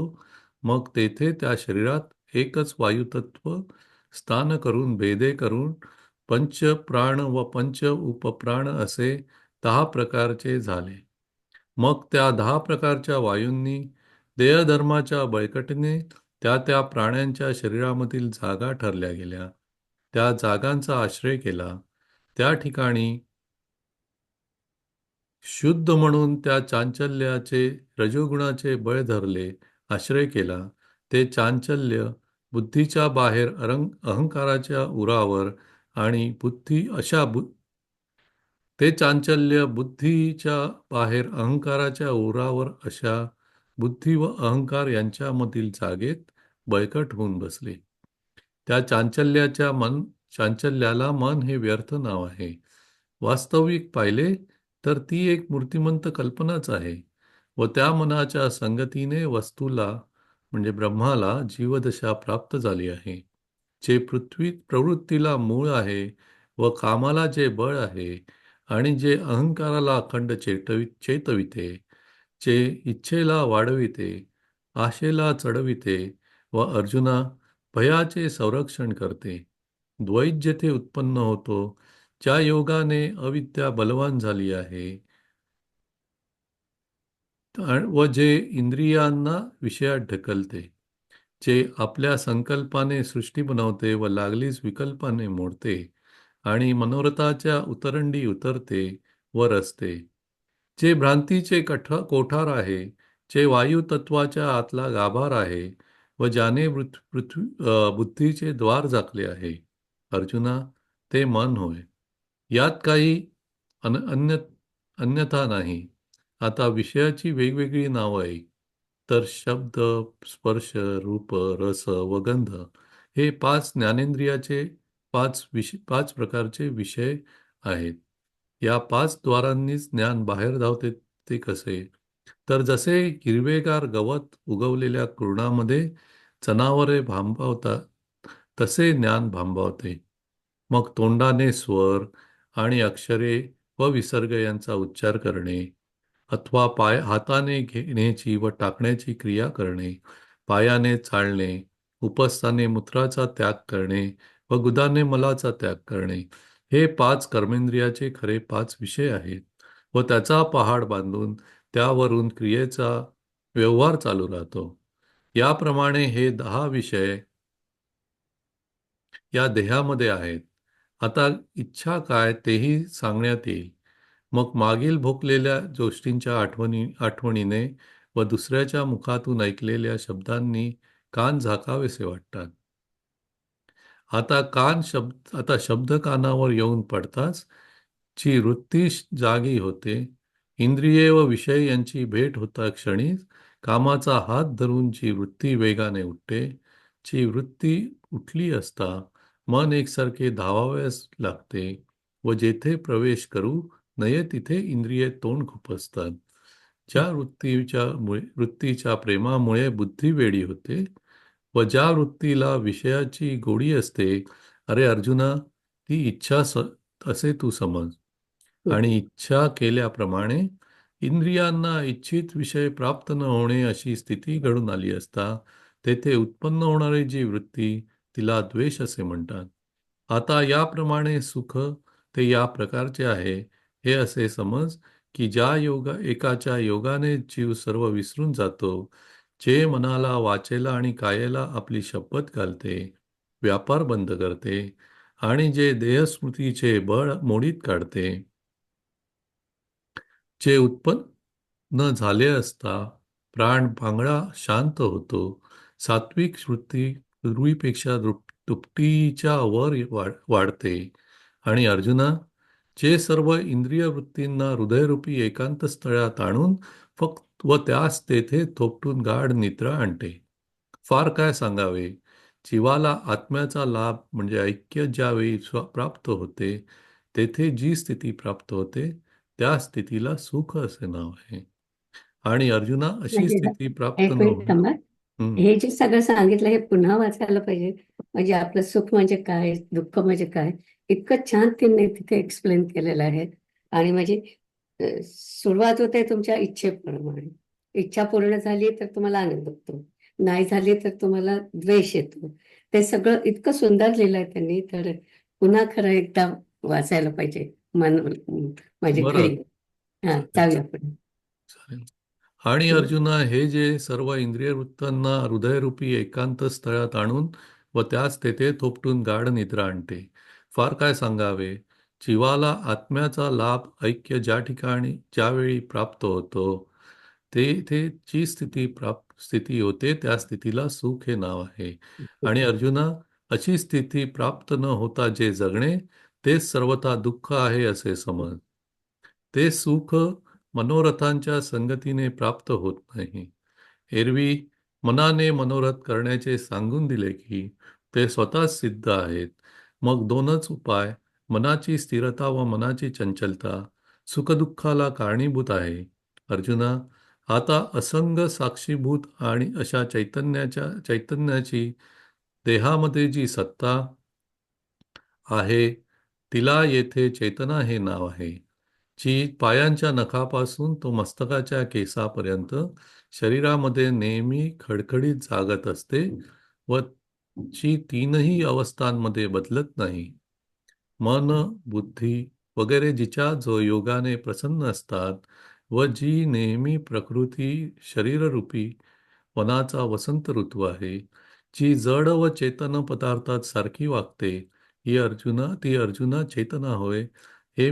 मग तेथे त्या शरीरात एकच वायुतत्व स्थान करून भेदे करून पंच प्राण व पंच उपप्राण असे 10 प्रकारचे झाले. मग त्या 10 प्रकारच्या वायूंनी देहधर्माच्या बळकटीने त्या प्राण्यांच्या शरीरामधील जागा ठरल्या गेल्या. त्या जागांचा आश्रय केला. त्या ठिकाणी शुद्ध म्हणून त्या चांचल्याचे रजोगुणाचे बळ धरले, आश्रय केला. ते चांचल्य बुद्धीच्या बाहेर अहंकाराच्या उरावर आणि ते चांचल्य बुद्धीच्या बाहेर अहंकाराच्या उरावर अशा बुद्धी व अहंकार यांच्यामधील जागेत बळकट होऊन बसले. त्या चांचल्याला मन हे व्यर्थ नाव आहे. वास्तविक पाहिले तर ती एक मूर्तिमंत कल्पनाच आहे व त्या मनाच्या संगतीने वस्तूला म्हणजे ब्रह्माला जीवदशा प्राप्त झाली आहे. जे प्रवृत्तीला मूळ आहे व कामाला जे बळ आहे आणि जे अहंकाराला अखंड चेतविते, जे इच्छेला वाढविते, आशेला चढविते व अर्जुना भयाचे संरक्षण करते. द्वैत जेथे उत्पन्न होतो, ज्या योगाने अविद्या बलवान झाली आहे व जे इंद्रियांना विषयात ढकलते, जे आपल्या संकल्पाने सृष्टी बनवते व लागलीच विकल्पाने मोडते आणि मनोरथाच्या उतरंडी उतरते व रचते, जे भ्रांतीचे कोठार आहे, जे वायू तत्वाच्या आतला गाभार आहे व व ज्याने बुद्धीचे द्वार झाकले आहे. अर्जुना, ते मन होय. यात काही अन अन्य अन्यथा नाही. आता विषयाची वेगवेगळी नावं आहे. तर शब्द, स्पर्श, रूप, रस व गंध हे 5 ज्ञानेंद्रियाचे 5 प्रकारचे विषय आहेत. या 5 द्वारांनीच ज्ञान बाहेर धावते. ते कसे? तर जसे हिरवेगार गवत उगवलेल्या कुरणामध्ये जनावरे भांबवतात, तसे ज्ञान भांबवते. मग तोंडाने स्वर आणि अक्षरे व विसर्ग यांचा उच्चार करणे, अथवा हाताने घेण्याची व टाकण्याची क्रिया करणे, पायाने चालणे, उपस्थाने मूत्राचा त्याग करणे व गुदाने मलाचा त्याग करणे, हे 5 कर्मेंद्रियाचे खरे 5 विषय आहेत. व त्याचा पहाड बांधून त्यावरून क्रियेचा व्यवहार चालू राहतो. याप्रमाणे हे 10 विषय या देहामध्ये आहेत. आता इच्छा काय तेही सांगण्यात येईल. मग मागील भोगलेल्या गोष्टींच्या आठवणीने व दुसऱ्याच्या मुखातून ऐकलेल्या शब्दांनी कान झाकावेसे वाटतात. आता शब्द कानावर येऊन पडताच ची वृत्ती जागी होते. इंद्रिये व विषय यांची भेट होता क्षणीच कामाचा हात धरून जी वृत्ती वेगाने उठते. ची वृत्ती उठली असता मन एकसारखे धावावयास लागते व जेथे प्रवेश करू नये तिथे इंद्रिये तोंड खुपसतात. ज्या वृत्तीच्या प्रेमामुळे बुद्धी वेडी होते व ज्या वृत्तीला विषयाची गोडी असते, अरे अर्जुना, ती इच्छा असे तू समज. आणि इच्छा केल्याप्रमाणे इंद्रियांना इच्छित विषय प्राप्त न होणे अशी स्थिती घडून आली असता तेथे उत्पन्न होणारी जी वृत्ती, तिला द्वेष असे म्हणतात. आता याप्रमाणे सुख ते या प्रकारचे आहे, हे असे समज की एकाच्या योगाने जीव सर्व विसरून जातो, जे मनाला, वाचेला आणि कायेला आपली शपथ घालते, व्यापार बंद करते आणि जे देहस्मृतीचे बळ मोडीत काढते, जे उत्पन्न झाले असता प्राण पांगळा शांत होतो, सात्विक वृत्ती पूर्वीपेक्षा दुपटीच्या वर वाढते. आणि अर्जुना, जे सर्व इंद्रिय वृत्तींना हृदयरूपी एकांत स्थळात आणून फक्त व त्यास तेथे थोपटून गाढ निद्रा आणते. फार काय सांगावे. जीवाला आत्म्याचा लाभ म्हणजे ऐक्य ज्यावेळी प्राप्त होते, तेथे जी स्थिती प्राप्त होते त्या स्थितीला सुख असे नाव आहे. आणि अर्जुना, अशी म्हणजे स्थिती प्राप्त एक न मिनिट होणे. थांबा. हम्म. हे जे सगळं सांगितलं हे पुन्हा वाचायला पाहिजे. म्हणजे आपलं सुख म्हणजे काय, दुःख म्हणजे काय, इतकं छान तिने तिथे एक्सप्लेन केलेलं आहे. आणि म्हणजे सुरुवात होते तुमच्या इच्छेप्रमाणे. इच्छा पूर्ण झाली तर तुम्हाला आनंद होतो, नाही झाली तर तुम्हाला द्वेष येतो. ते सगळं इतकं सुंदर लिहिलंय त्यांनी, तर पुन्हा खरं एकदा वाचायला पाहिजे म्हणजे बरं. घरी. हा, जाऊया पुढे. चालेल. आणि अर्जुना, हे जे सर्व इंद्रिय वृत्तांना हृदयरूपी एकांत स्थळात आणून व त्याच तेथे थोपटून गाढ निद्रा आणते. फार काय सांगावे. जीवाला आत्म्याचा लाभ ऐक्य ज्या ठिकाणी ज्यावेळी प्राप्त होतो, तेथे जी स्थिती होते त्या स्थितीला सुख हे नाव आहे. आणि अर्जुना, अशी स्थिती प्राप्त न होता जे जगणे तेच सर्वथा दुःख आहे असे समज. ते सुख मनोरथांच्या संगतीने प्राप्त होत नाही. एरवी मनाने मनोरथ करण्याचे सांगून दिले की ते स्वतःच सिद्ध आहेत. मग 2च उपाय, मनाची स्थिरता व मनाची चंचलता, सुखदुःखाला कारणीभूत आहे. अर्जुना, आता असंग साक्षीभूत आणि अशा चैतन्याची देहामध्ये जी सत्ता आहे, तिला येथे चेतना हे नाव आहे. जी पायांच्या नखापासून तो मस्तकाच्या केसापर्यंत शरीरामध्ये नेहमी खडखडीत जागत असते व जी 3ही अवस्थांमध्ये बदलत नाही. मन, बुद्धी वगैरे जिच्या जो योगाने प्रसन्न असतात व जी नेहमी प्रकृती शरीररूपी वनाचा वसंत ऋतू आहे, जी जड व चेतन पदार्थात सारखी वागते, ती अर्जुना चेतना होय. हे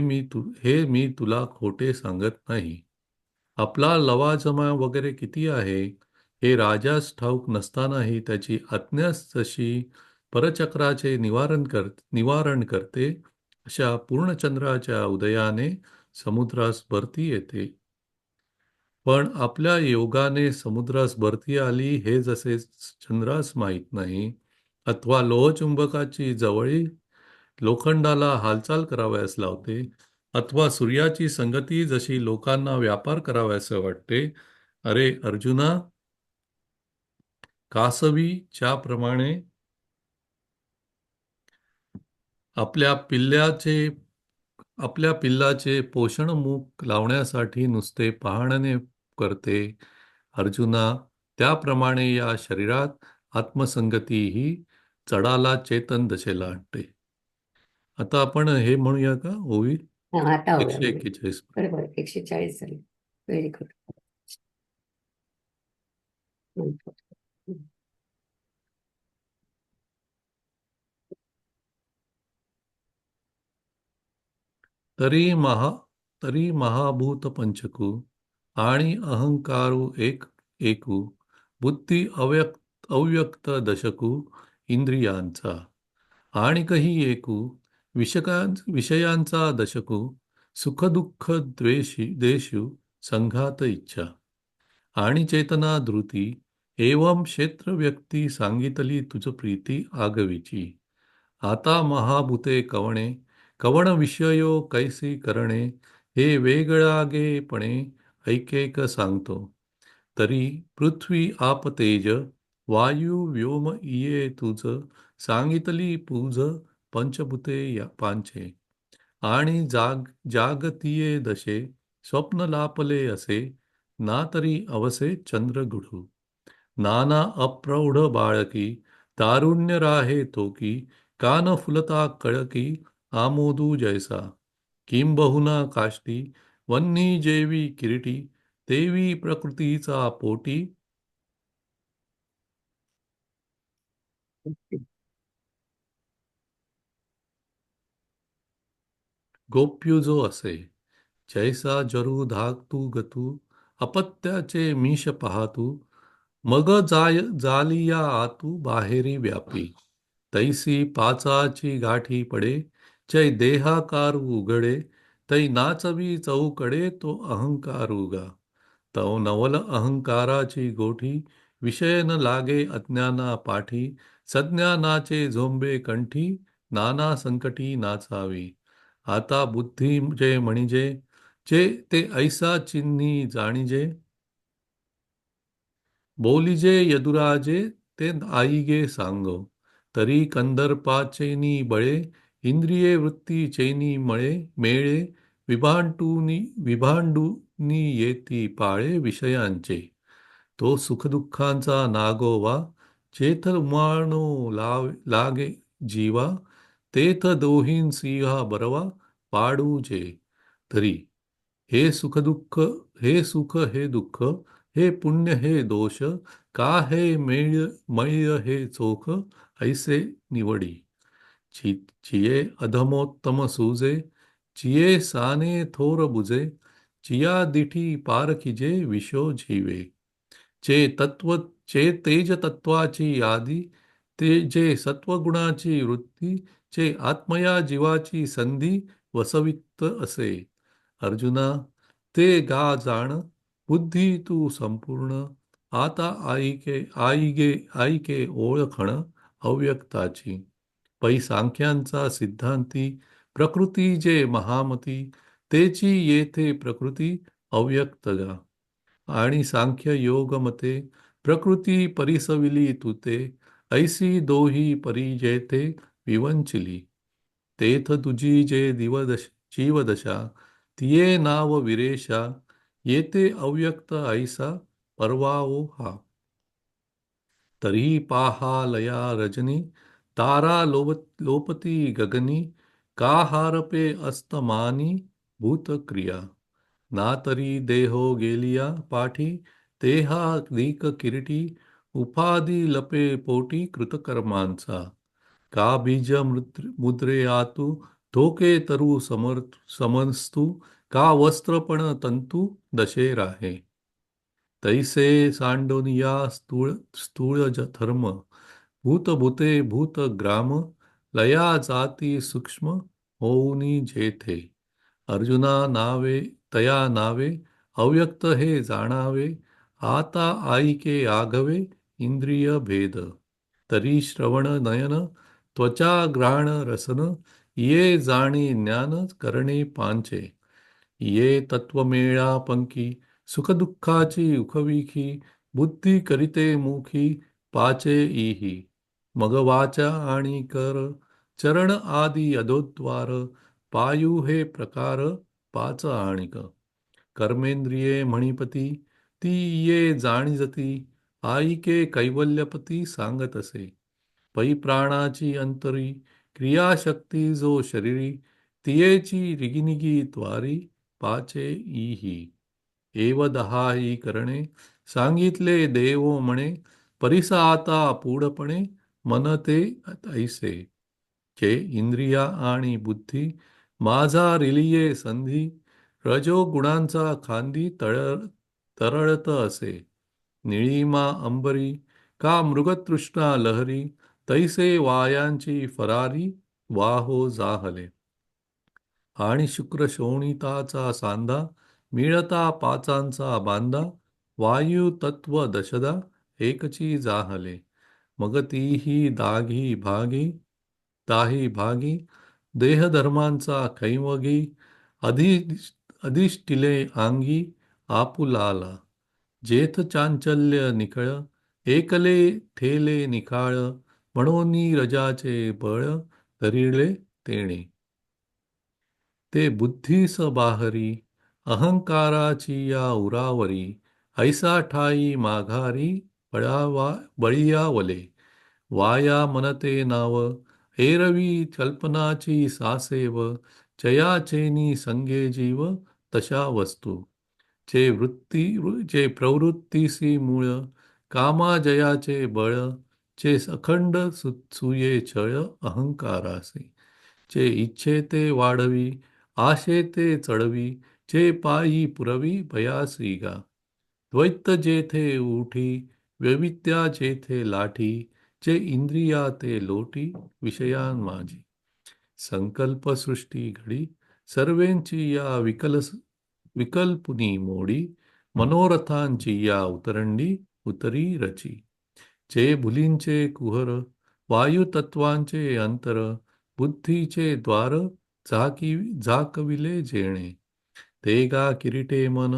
मी तुला खोटे सांगत नाही. आपला लवाजमा वगैरे किती आहे हे राजास ठाऊक नसतानाही त्याची आज्ञा जशी परचक्राचे निवारण करते, अशा पूर्णचंद्राच्या उदयाने समुद्रास भरती येते. पण आपल्या योगाने समुद्रास भरती आली हे जसे चंद्रास माहीत नाही, अथवा लोहचुंबकाची जवळी लोखंडाला हालचाल करावयास लावते, अथवा सूर्याची संगती जशी लोकांना व्यापार करावयास वाटते, अरे अर्जुना, कासवी ज्याप्रमाणे आपल्या पिल्लाचे पोषणमूक लावण्यासाठी नुसते पाहण्याने करते, अर्जुना, त्याप्रमाणे या शरीरात आत्मसंगती ही चढाला चेतन दशेला आणते. आता आपण हे म्हणूया का ओवी आता होऊया 141. बरोबर 140 झाली. Very good. तरी महाभूत पंचकू आणि अहंकारू एकू बुद्धी अव्यक्त दशकू इंद्रियांचा आणि काही एकू विषयांचा दशकू सुखदुःख देशू संघात इच्छा आणि चेतना धृती एवं क्षेत्र व्यक्ती सांगितली तुझ प्रीती आगवीची. आता महाभूते कवण विषयो कैसी करणे, हे वेगळागेपणे ऐकेक सांगतो. तरी पृथ्वी आप तेज वायू व्योम इये तुझ सांगितली पूज पंचभूते पांचे आणि जागतिये दशे स्वप्न लापले असे ना तरी अवसे चंद्रगुढू नाना अप्रौढ बाळकी तारुण्य राहे तोकी कान फुलता कळकी आमोदू जैसा किंबहुना काष्टी वन्नी जेवी किरीटी तेवी प्रकृतीचा पोटी गोप्युजो असे जैसा जरू धातू गतू अपत्याचे मीश पाहतू मग जालिया आतू बाहेरी व्यापी तैसी पाचाची गाठी पडे जै देहाकार उघडे तै नाचवी चौकडे तो अहंकार उगा तव नवल अहंकाराची गोठी विषय न लागे अज्ञाना पाठी सज्ञानाचे झोंबे कंठी नाना संकटी नाचावी आता बुद्धी जे म्हणजे जे ते ऐसा चिन्ही जाणीजे बोलिजे यदुराजे ते आईगे सांगो तरी कंदर्पाचेनी बळे इंद्रिये वृत्ती चैनी मेळे विभांडूनी येती पाळे विषयांचे तो सुखदुःखांचा नागोवा चेथ उमाळणो लागे जीवा तेथ दोहीन सिंहा बरवा पाडूजे तरी हे सुख हे दुःख हे पुण्य हे दोष का हे मय हे चोख ऐसे निवडी चिये अधमोत्तम सूजे चिये साने थोर बुजे चिया दिठी पारखिजे विशो जीवे चे तेज तत्वाची आदी ते जे सत्वगुणाची वृत्ती चे आत्मया जीवाची संधी वसवित असे अर्जुना ते गा जाण बुद्धी तू संपूर्ण आता आईके ओळखण अव्यक्ताची पै सांख्यांचा सिद्धांती प्रकृती जे महामती तेची येथे प्रकृती अव्यक्त गा आणि सांख्य योग मते प्रकृती परिसविली तुते ऐसी दोही परिजेते विवंचिली तेथ तुझी जे जीवदशा तिये नाव विरेशा येते अव्यक्त ऐसा परवाओ हा तरी पाहा लया रजनी तारा लोपती गगनी का हारपे अस्तमानी भूतक्रिया ना तरी देहो गेलिया पाठी तेहा दीक किरीटी उपाधी लपे पोटी कृतकर्मांचा का बीज मुद्रे आतू धोके तरु समस्तू का वस्त्रपण तंतू दशे राहे तैसे सांडोनिया स्थूळ स्थूळ धर्म भूतभूते भूतग्राम लया जाती सूक्ष्म होऊनी जेथे अर्जुना नावे तया नावे अव्यक्त हे जाणावे आता आईके आगवे इंद्रिय भेद तरी श्रवण नयन त्वचा घ्राण रसन ये जाणी ज्ञान करणे पांचे ये तत्वमेळा पंकी सुखदुःखाची उखविखी बुद्धी करिते मुखी पाचे इही मग वाचा आणि कर चरण आदी अधोद्वार पायू हे प्रकार पाच आणिक कर्मेंद्रिये मणिपती ती ये जाणीजती आईके कैवल्यपती सांगत असे पै प्राणाची अंतरी क्रियाशक्ती जो शरीरी तियेची रिगिनिगी द्वारी पाचे इही एव दहा ही करणे सांगितले देवो म्हणे परिसा आता पूढपणे मन ते ऐसे जे इंद्रिया आणि बुद्धी माझा रिलिये संधी रजो गुणांचा खांदी तरळत असे निळीमा अंबरी का मृगतृष्णा लहरी तैसे वायांची फरारी वाहो जाहले आणि शुक्र शोणिताचा सांदा मिळता पाचांचा बांधा वायू तत्व दशदा एकची जाहले मग तीही दाही भागी देहधर्मांचा खैवगी अधिष्टिले अंगी आपुलाला जेथ चांचल्य निखळ एकले ठेले निखाळ म्हणूनी रजाचे बळ धरिले तेणे ते बुद्धीस बाहरी अहंकाराची या उरावरी ऐसा ठाई माघारी बळीयावले वाया मनते नाव एरवी कल्पनाची सासेव चयाचेनी संगे जीव तशा वस्तू जे प्रवृत्तीसी मूळ कामाजयाचे बळ चे अखंड सुये छळ अहंकारासी चे इच्छे ते वाढवी आशे ते चढवी चे पायी पुरवी भयासी गा द्वैत जेथे उठी वैविद्या जेथे लाठी चे इंद्रिया ते लोटी विषयान माझी संकल्प सृष्टी घडी सर्वेंची या विकल्पुनी मोडी मनोरथांची या उतरंडी उतरी रची चे भुलींचे कुहर वायुतत्वांचे अंतर बुद्धीचे द्वार झाकविले जेणे ते गा किरीटे मन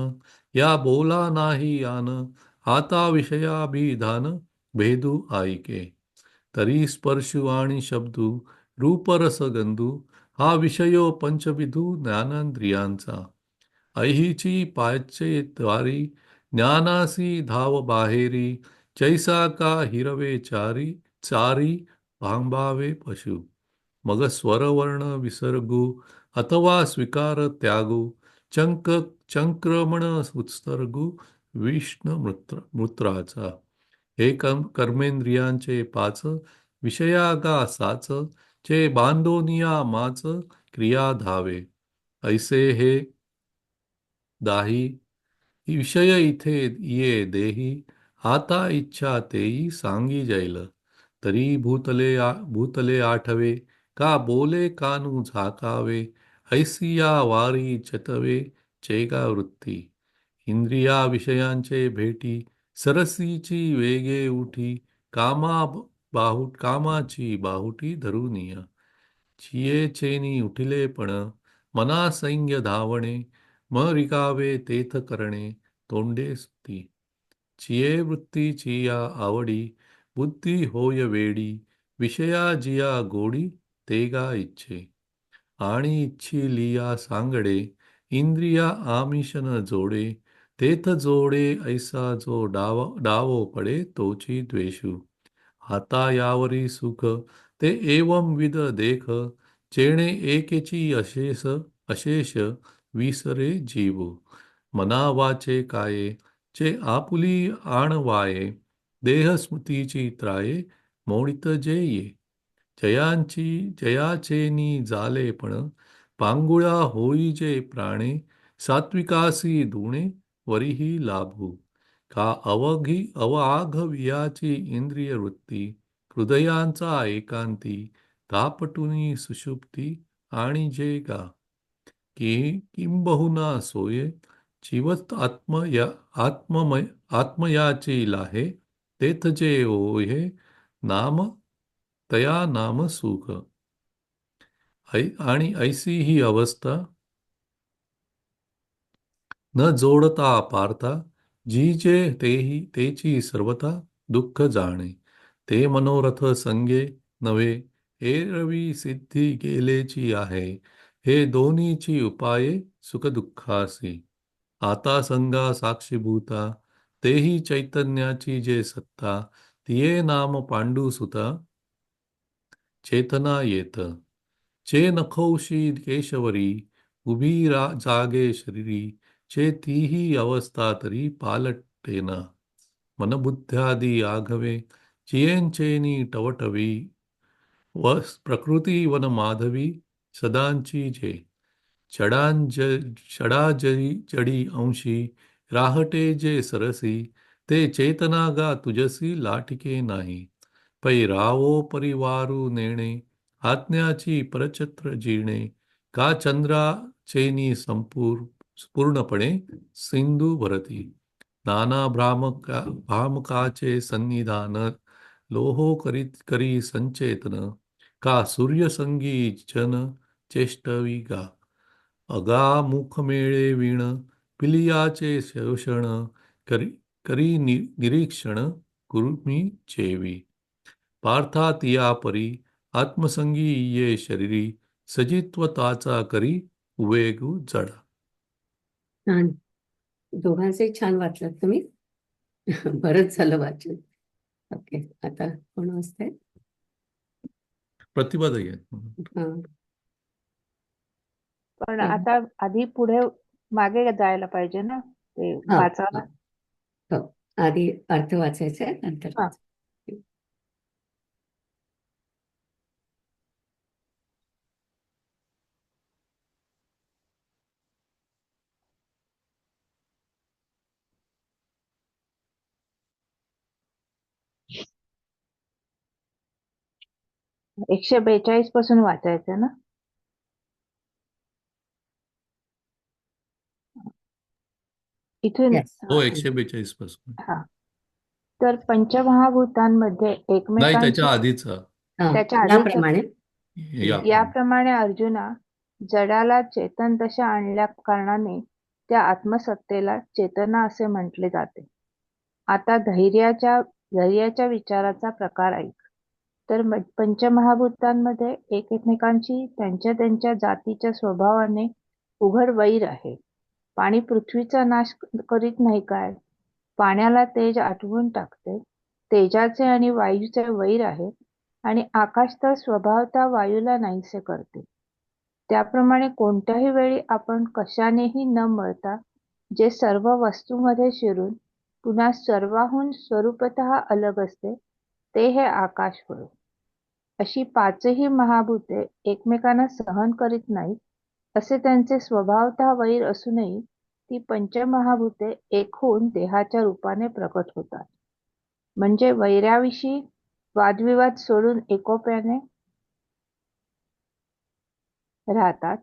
या बोला नाही आन आता विषयाभिधान भेदू आईके तरी स्पर्शु आणि शब्दू रूपरस गंधू हा विषयो पंचविधू ज्ञानेंद्रियांचा ऐहिची पायचे द्वारी ज्ञानासी धाव बाहेरी चैसा का हिरवे चारी भांबावे पशु मग स्वरवर्ण विसर्गू अथवा स्वीकार त्यागू चंक्रमण उत्सर्गू विष्णू मूत्राचा हे कर्मेंद्रियांचे पाच विषयागा साच चे बांधोनिया माच क्रिया धावे ऐसे हे दाही विषय इथे ये देही आता इच्छा तेई सांगी जैल तरी भूतले आठवे का बोले कानू झाकावे ऐसिया वारी चतवे चेगा वृत्ती इंद्रिया विषयांचे भेटी सरसीची वेगे उठी कामाची बाहुटी धरुनिया चिये चेनी उठिलेपण मना सैन्य धावणे म रिकावे तेथ करणे तोंडे सुती चिये वृत्ती चिया आवडी बुद्धी होय वेडी विषया जिया गोडी तेगा इच्छे आणि इच्छी लिया सांगडे इंद्रिया आमिषन जोडे तेथ जोडे ऐसा जो डावो पडे तोची द्वेषू आता यावरी सुख ते एवं विध देख चेणे एकेची अशेष विसरे जीवू मना वाचे काये चे आपुली आणवाये देह स्मृतीची त्राये मोडित जे ये जयाचेनी जाले पण पांगुळा होई जे प्राणे सात्विकासी दुणे वरीही लाभू का अवाघवियाची इंद्रिय वृत्ती हृदयांचा एकांती तापटुनी सुषुप्ती आणि जे गा किंबहुना सोये जीवत आत्मयाची लाहे तेथ जे ओहे नाम तया नाम सुख आणि ऐसी ही अवस्था न जोडता पारता जी जे तेची सर्वथा दुःख जाणे ते मनोरथ संगे नव्हे एरवी सिद्धी गेलेची आहे हे दोन्हीची उपाये सुखदुःखासी आता संगा साक्षीभूता तेही चैतन्याची जे सत्ता तिये नाम पांडुसुता चेतना येत चे नखोशी केशवरी उभी जागे शरीरी चे तीही अवस्था तरी पालटेना मनबुद्ध्यादी आघवे चियेंचेनी टवटवी व प्रकृती वन माधवी सदांची जे चडाजरी जडी अंशी राहटे जे सरसी ते चेतनागा तुझसी लाटिके नाही पै रावो परिवारू नेणे आज्ञाची परचत्र जीणे का चंद्राचेनी पूर्णपणे सिंधू भरती नाना भ्रामकाचे सन्निधान लोहो करी संचेतन का सूर्यसंगी जन चेष्टवी गा अगामुखमेळे वीण पिलियाचे शोषण करी निरीक्षण कुर्मी चेवी पार्थातिया परी आत्मसंगी ये शरीरी सजित्वताचा करी उवेगू जडा. छान. दोघांचे छान वाचलात तुम्ही. बरंच झालं वाचन. ओके, आता कोण असते? प्रतिभाताई आहे. पण आता आधी पुढे मागे जायला पाहिजे ना ते वाचायला. हो, आधी अर्थ वाचायचा आहे, नंतर हा. एकशे 42 पासून वाचायचं ना. इथून Yes. हो, 142 पासून. हा. तर पंचमहाभूतांमध्ये नाही, एकमेकांच्या त्याच्या आधीचा. त्याच्या आधीच याप्रमाणे याप्रमाणे अर्जुना जडाला चेतन दशा आणल्या कारणाने त्या आत्मसत्तेला चेतना असे म्हटले जाते. आता धैर्याच्या विचाराचा प्रकार ऐक. तर पंचमहाभूतांमध्ये एकमेकांची त्यांच्या जातीच्या स्वभावाने उघड वैर आहे. पाणी पृथ्वीचा नाश करीत नाही काय? पाण्याला तेज आटवून टाकते. तेजाचे आणि वायूचे वैर आहे आणि आकाश तर स्वभावतः वायूला नाहीसे करते. त्याप्रमाणे कोणत्याही वेळी आपण कशानेही न मळता जे सर्व वस्तूमध्ये शिरून पुन्हा सर्वाहून स्वरूपतः अलग असते ते हे आकाश होय. अशी पाचही महाभूते एकमेकांना सहन करीत नाहीत असे त्यांचे स्वभावतः वैर असूनही ती पंचमहाभूते एक होऊन देहाच्या रूपाने प्रकट होतात. म्हणजे वैराविषयी वादविवाद सोडून एकोप्याने राहतात.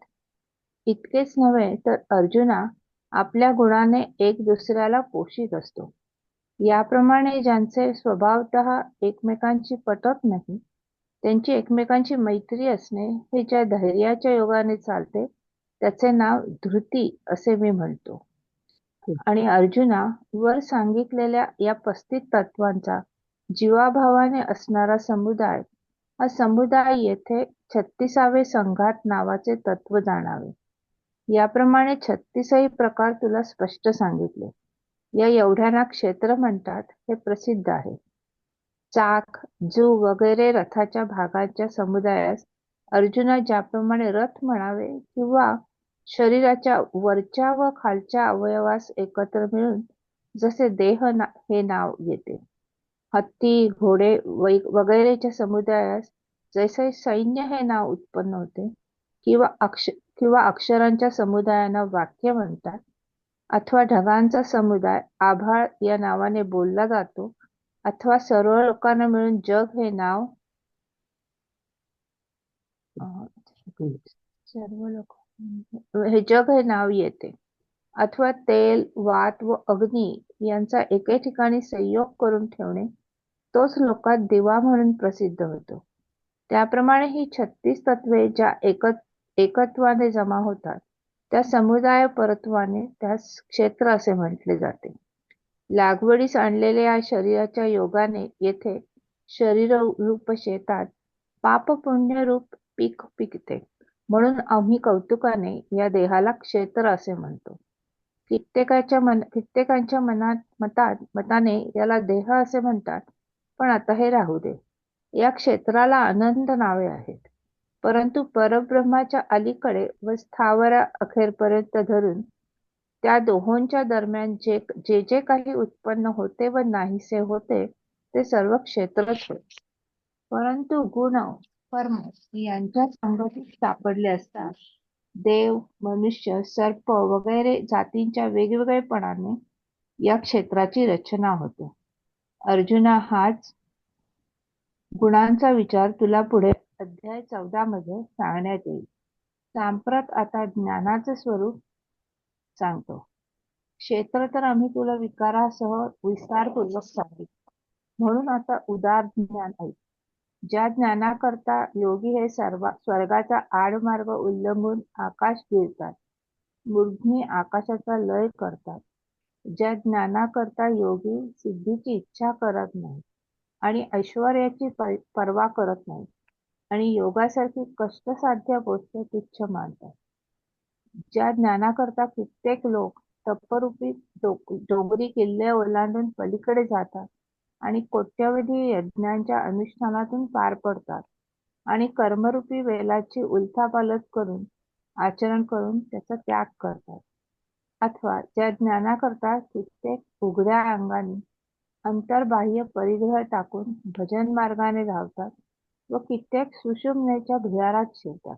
इतकेच नव्हे तर अर्जुना आपल्या गुणाने एक दुसऱ्याला पोषित असतो. याप्रमाणे ज्यांचे स्वभावतः एकमेकांची पटत नाही त्यांची एकमेकांची मैत्री असणे हे ज्या धैर्याच्या योगाने चालते त्याचे नाव धृती असे मी म्हणतो. आणि अर्जुना वर सांगितलेल्या या 35 तत्वांचा जीवाभावाने असणारा समुदाय हा समुदाय येथे 36वे संघात नावाचे तत्व जाणावे. याप्रमाणे 36 प्रकार तुला स्पष्ट सांगितले. या एवढ्यांना क्षेत्र म्हणतात हे प्रसिद्ध आहे. चाक, जू वगैरे रथाच्या भागांच्या समुदायास अर्जुना ज्याप्रमाणे रथ म्हणावे किंवा शरीराच्या वरच्या व खालच्या अवयवास एकत्र मिळून जसे देह हे नाव येते. हत्ती, घोडे वगैरेच्या समुदायास जैसे सैन्य हे नाव उत्पन्न होते किंवा अक्षरांच्या समुदायांना वाक्य म्हणतात अथवा ढगांचा समुदाय आभाळ या नावाने बोलला जातो, अथवा सर्व लोकांना मिळून जग हे नाव सर्व लोक हे जग हे नाव येते, अथवा तेल, वात व अग्नी यांचा एके ठिकाणी संयोग करून ठेवणे, तोच लोकात दिवा म्हणून प्रसिद्ध होतो. त्याप्रमाणे ही 36 तत्वे ज्या एकत्वाने जमा होतात, त्या समुदाय परत्वाने त्यास क्षेत्र असे म्हटले जाते. लागवडीस आणलेल्या या शरीराच्या योगाने येथे शरीररूप शेतात पाप-पुण्यरूप पीक पिकते. म्हणून आम्ही कौतुकाने या देहाला क्षेत्र असे म्हणतो. कित्येकांच्या मताने याला देह असे म्हणतात, पण आता हे राहू दे. या क्षेत्राला अनंत नावे आहेत, परंतु परब्रह्माच्या अलीकडे व स्थावर अखेरपर्यंत धरून त्या दोहोंच्या दरम्यान जे जे काही उत्पन्न होते व नाहीसे होते, ते सर्व क्षेत्रच होय. परंतु गुण, कर्म यांच्या संगतीत सापडले असता देव, मनुष्य, सर्प वगैरे जातींच्या वेगवेगळेपणाने या क्षेत्राची रचना होते. अर्जुना, हाच गुणांचा विचार तुला पुढे अध्याय 14 मध्ये सांगण्यात येईल. सांप्रत आता ज्ञानाचे स्वरूप सांगतो. क्षेत्र तर आम्ही तुला विकारासह विस्तारपूर्वक सांगितले, म्हणून आता उदार ज्ञान ऐक. ज्या ज्ञानाकरता योगी हे स्वर्गाचा आडमार्ग उल्लंघून आकाश गिळतात, मूर्ध्नी आकाशाचा लय करतात, ज्या ज्ञानाकरता योगी सिद्धीची इच्छा करत नाही आणि ऐश्वर्याची पर्वा करत नाही आणि योगासारखी कष्टसाध्य गोष्ट तुच्छ मानतात, ज्या ज्ञानाकरता कित्येक लोक तपरूपी डोंगरी किल्ले ओलांडून पलीकडे जातात आणि कोट्यवधी यज्ञांच्या अनुष्ठानातून पार पडतात आणि कर्मरूपी वेलाची उलथापालथ करून आचरण करून त्याचा त्याग करतात, अथवा ज्या ज्ञानाकरता कित्येक उघड्या अंगाने अंतर्बाह्य परिग्रह टाकून भजन मार्गाने धावतात व कित्येक सुषुम्नेच्या भुयारात शिरतात.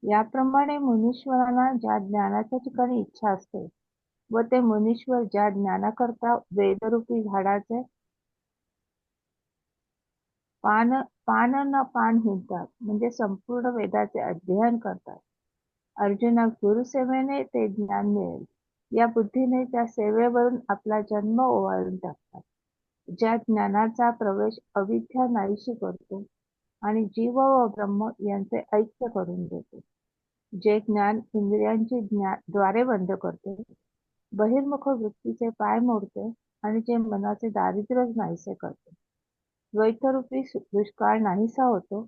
याप्रमाणे मुनीश्वरांना ज्या ज्ञानाच्या ठिकाणी इच्छा असते व ते मुनीश्वर ज्या ज्ञानाकरता वेदरूपी झाडाचे पान न पान हिंडतात, म्हणजे संपूर्ण वेदाचे अध्ययन करतात. अर्जुना, गुरुसेवेने ते ज्ञान मिळेल या बुद्धीने त्या सेवेवरून आपला जन्म ओवाळून टाकतात. ज्या ज्ञानाचा प्रवेश अविद्या नाहीशी करतो आणि जीव व ब्रह्म यांचे ऐक्य करून देतो. जे ज्ञान इंद्रियांची द्वारे बंद करते, बहिर्मुख वृत्तीचे पाय मोडते आणि जे मनाचे दारिद्र्य नाहीसे करते. द्वैतरूपी दुष्काळ नाहीसा होतो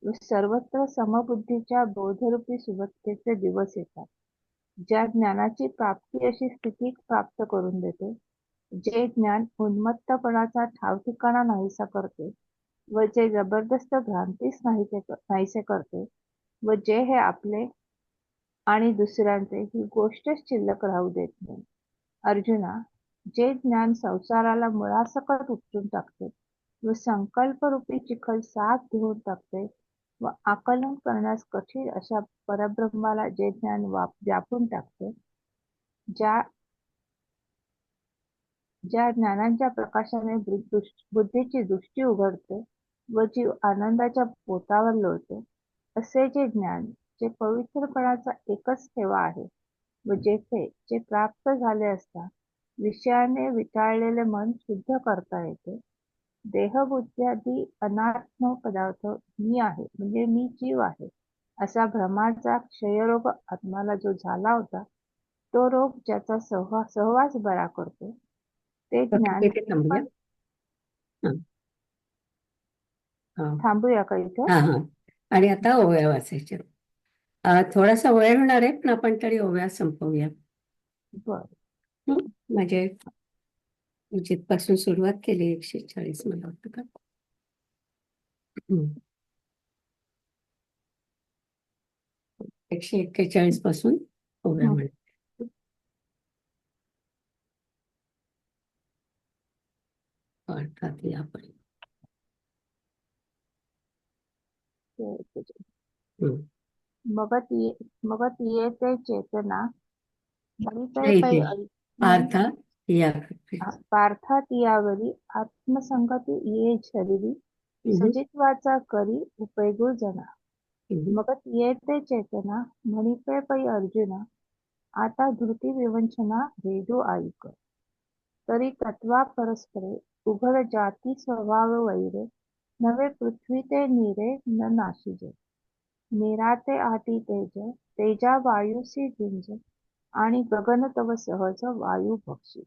व सर्वत्र समबुद्धीच्या बोधरूपी सुबत्तेचे दिवस येतात. ज्या ज्ञानाची प्राप्ती अशी स्थिती प्राप्त करून देते, जे ज्ञान उन्मत्तपणाचा ठावठिकाणा नाहीसा करते व जे जबरदस्त भ्रांतीस नाहीसे करते व जे हे आपले आणि दुसऱ्यांचे ही गोष्टच शिल्लक राहू देत नाही. अर्जुना, जे ज्ञान संसाराला मुळासकट उपटून टाकते व संकल्परूपी चिखल साफ धुवून टाकते व आकलन करण्यास कठीण अशा परब्रह्माला जे ज्ञान व्यापून टाकते, ज्या ज्ञानांच्या प्रकाशाने बुद्धीची दृष्टी उघडते व जीव आनंदाच्या पोटावर लोळतो, असे जे ज्ञान जे पवित्रपणाचा एकच ठेवा आहे व जेथे जे प्राप्त झाले असता विषयाने विटाळलेले मन शुद्ध करता येते. देहबुद्ध्यादी अनात्म पदार्थ मी आहे, म्हणजे मी जीव आहे, असा भ्रमाचा क्षयरोग आत्माला जो झाला होता, तो रोग ज्याचा सहवास बरा करतो, ते ज्ञान. इथे थांबूया. हं. हं. थांबूया का इथे? हा हा आणि आता ओव्या वाचायच्या. थोडासा वेळ होणार आहे, पण आपण तरी ओव्या संपवूया. बर. म्हणजे जिथपासून सुरुवात केली 140 मला वाटतं का. 141 पासून ओव्या हं. म्हणा. अर्थात यापर्यंत. मग ती येते चेतना मणिपय पै पार्था या पार्थातियावरी आत्मसंगती ये शरीरी सजित्वाचा करी उपयोगू जना मग येते चेतना मणिपय पै अर्जुना आता धृती विवंचना रेडू आयुक तरी तत्वा परस्परे उघड जाती स्वभाव वैरे नवे पृथ्वी ते नीरे न नाशिजे निराते आटी तेज तेजा वायुसी झुंज आणि गगन तव सहज वायू भक्षी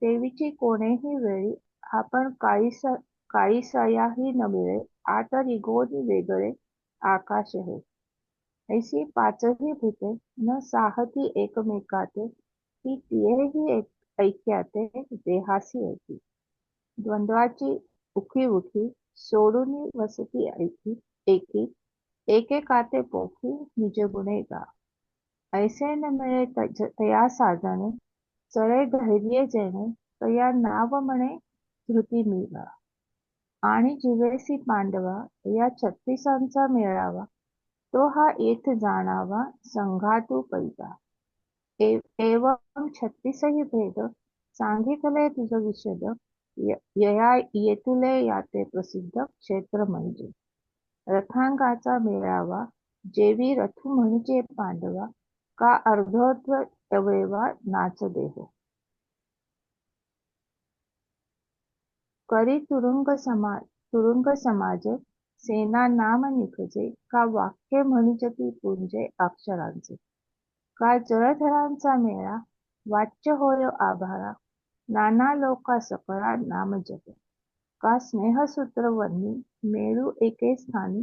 देवीची कोणेही वेळी आपण काळीसायाही न मिळे आत रिगोनी वेगळे आकाश हे ऐसी पाचही भूते न साहती एकमेकाते ती तियेही ऐक्याते देहासी ऐकी द्वंद्वाची उखी उखी सोडून वसती एकी एकेकाते पोखी निज गुणे गा ऐसे न मिळे तया साधने चळे धैर्य जेणे तया नाव म्हणे धृती मिळवा आणि जिवेसी पांडवा या 36 मेळावा तो हा येथ जाणावा संघातू पैका एवं 36 भेद सांगितले तुझ विशद यया येतुले याते प्रसिद्ध क्षेत्र म्हणजे रथांगाचा मेळावा जेवी रथू म्हणजे पांडवा का अर्धोत्व अवयवा नाच देह करी तुरुंग समाजे सेना नाम निखजे का वाक्य म्हणजती पुंजे अक्षरांचे का जळधरांचा मेळा वाच्य होय आभारा नाना लोका सकळा नाम जप का स्नेहसूत्र वन्नी मेळू एके स्थानी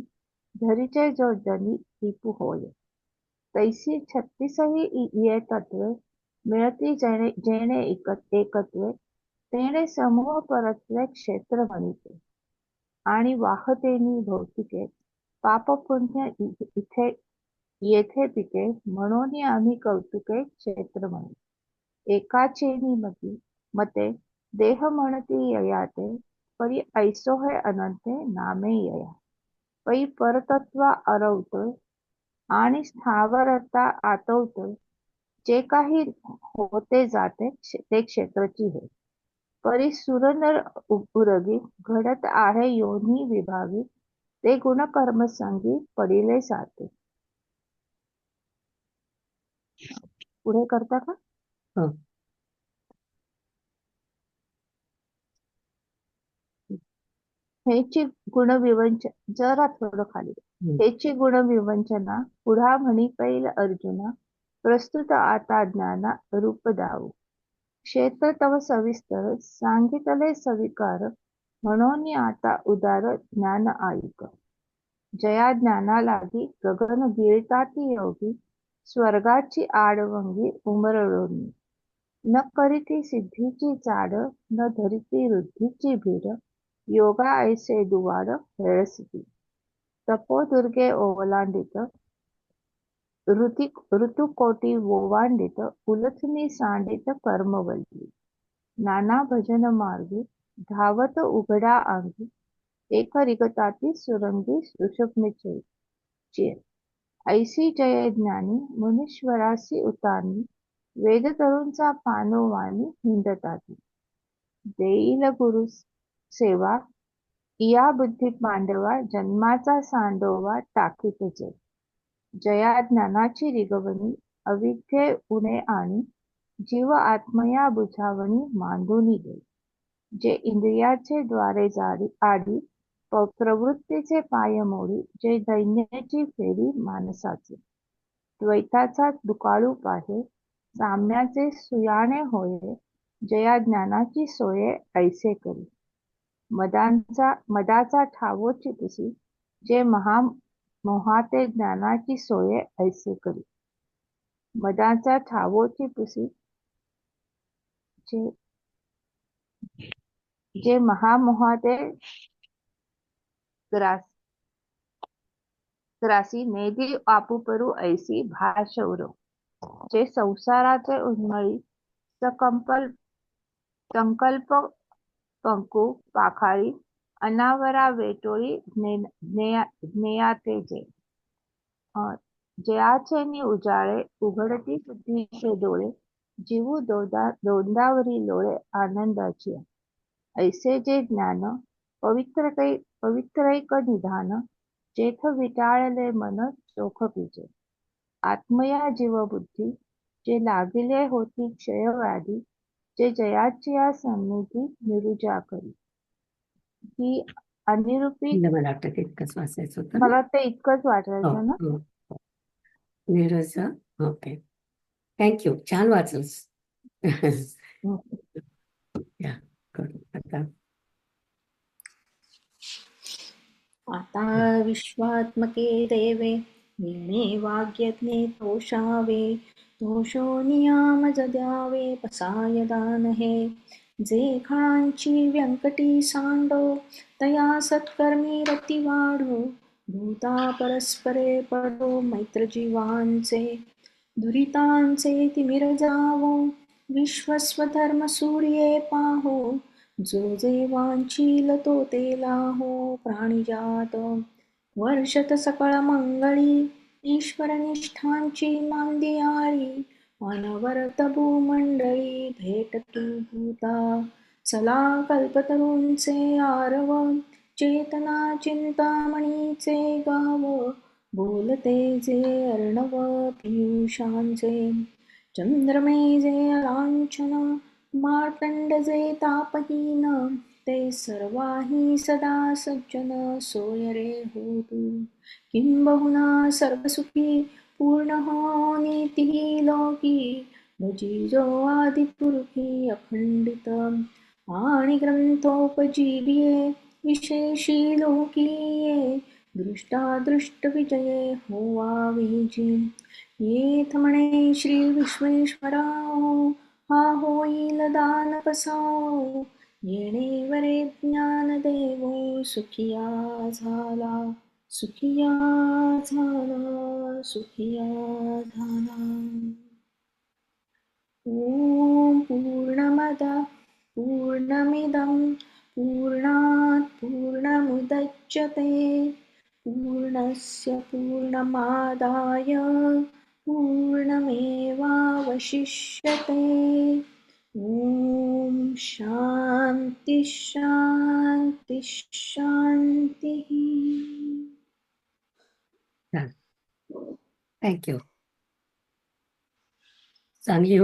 धरीचे जो जनी रिपू होय तैसी 36 ये तत्वे मिळती जेणे एकत्वे तेणे समूह परत्वे क्षेत्र म्हणिते आणि वाहतेनी भौतिके पाप पुण्य इथे येथे पिके म्हणून आम्ही कौतुके क्षेत्र म्हणू एकाचेनी मते देह म्हणती ययाते परी ऐसो है अनंते नामे यया पै परतत्वा अरवतोय आणि स्थावरता आतवतोय जे काही होते जाते ते क्षेत्रची हे परी सुरनर उरगी घडत आहे योनी विभागी ते गुणकर्म संगी पडिले जाते पुढे करता का हो. हेची गुणविवंचना जरा थोडं खाली हेची गुणविवंचना पुढा म्हणी पैल अर्जुना प्रस्तुत आता ज्ञाना रूप दाऊ क्षेत्र तव सविस्तर सांगितले सविकार म्हणून आता उदार ज्ञान आयुक जया ज्ञाना लागी गगन गिळताती योगी स्वर्गाची आडवंगी उमरळोनी न करीती सिद्धीची चाड न धरिती वृद्धीची भीड योगा ऐसे दुवाड हेळसिती तपो दुर्गे ओलांडित ऋतुकोटी ओवांडित उलथनी सांडित कर्मवल्ली नाना भजन मार्गी धावत उघडा अंगी एक रिगताती सुरंगी सुषुप्नीचे ऐसी जय ज्ञानी मुनीश्वरासी उतानी वेद तरुंचा पानोवानी हिंडताती देईल गुरु सेवा या बुद्धी पांडवा जन्माचा सांडोवा टाकीत जय जया ज्ञानाची रिगवणी अविद्ये उणे आणि जीव आत्मया बुझावणी मांडूनी दे जे इंद्रियाचे द्वारे आडी प्रवृत्तीचे पायमोडी जे दैन्याची फेरी मानसाचे द्वैताचा दुकाळू पाहे साम्याचे सुयाणे होये जया ज्ञानाची सोये ऐसे करी मदाचा ठावोची तुसी जे मोहाते ज्ञानाची सोये ऐसे करी मदाचा ठावोची पुसी जे महामोहाते ग्रासी नेदी आपुपरू ऐसी भाषौर जे संसाराचे उन्मळी संकल्प पंकू पाखाळी अनावरा वेटोळी ज्ञेयाते जे जयाचे नि उजाळे उघडती बुद्धीचे डोळे, जीवू दोंडावरी लोळे आनंदाची. ऐसे जे ज्ञान पवित्रैक निधान, जेथ विटाळले मन चोख पिजे. आत्मया जीवबुद्धी, जे लागिले होती क्षयव्याधी, जे जयाची या सन्निधी निरुजा करी. ही अनिरूपी. मला वाटतं ते इतकंच वाचायचं होतं ना? मला ते इतकंच हो, वाटायचं ना. हो. नीरज, ओके. थँक्यू. छान वाचलंस. या, करू आता. आता विश्वात्मके देवे, वीणे वाग्यज्ञे तोषावे, तोषो नियामज द्यावे पसाय दान हे. जे खळांची व्यंकटी सांडो, तया सत्कर्मी रती वाढो, भूता परस्परे पडो मैत्र जीवांचे, दुरितांचे तिमिर जावो, विश्वस्वधर्म सूर्ये पाहो, जो जे वांछील तो ते लाहो प्राणिजात. वर्षत सकळ मंगळी, ईश्वर निष्ठांची मांदियाळी, अनवरत भूमंडळी भेटतू भूता. चला कल्पतरूंचे आरव, चेतना चिंतामणीचे गाव, बोलते जे अर्णव पियुषांचे. चंद्रमे जे लांछन, मार्तंड जे तापहीन, ते सर्वाही सदा सज्जन सोय रे होतु. किंबहुना सर्वसुखी पूर्ण हो नीती लोकी, भजी जो आदिपुरुषी अखंडित. आणि ग्रंथोपजीविये विशेषी लोकीये, दृष्टादृष्ट विजये होवा विजी. येथ म्हणे श्री विश्वेश्वराओ, हा होईल दान कसाओ, येणे वरे ज्ञान देवो, सुखिया झाला, सुखिया झाला, सुखिया झाला. ओम पूर्णमद पूर्णमिदं पूर्णात् पूर्णमुदच्यते, पूर्णस्य पूर्णमादाय पूर्णमेवावशिष्यते. ओम शांती शांती शांती. थँक्यू. चांगली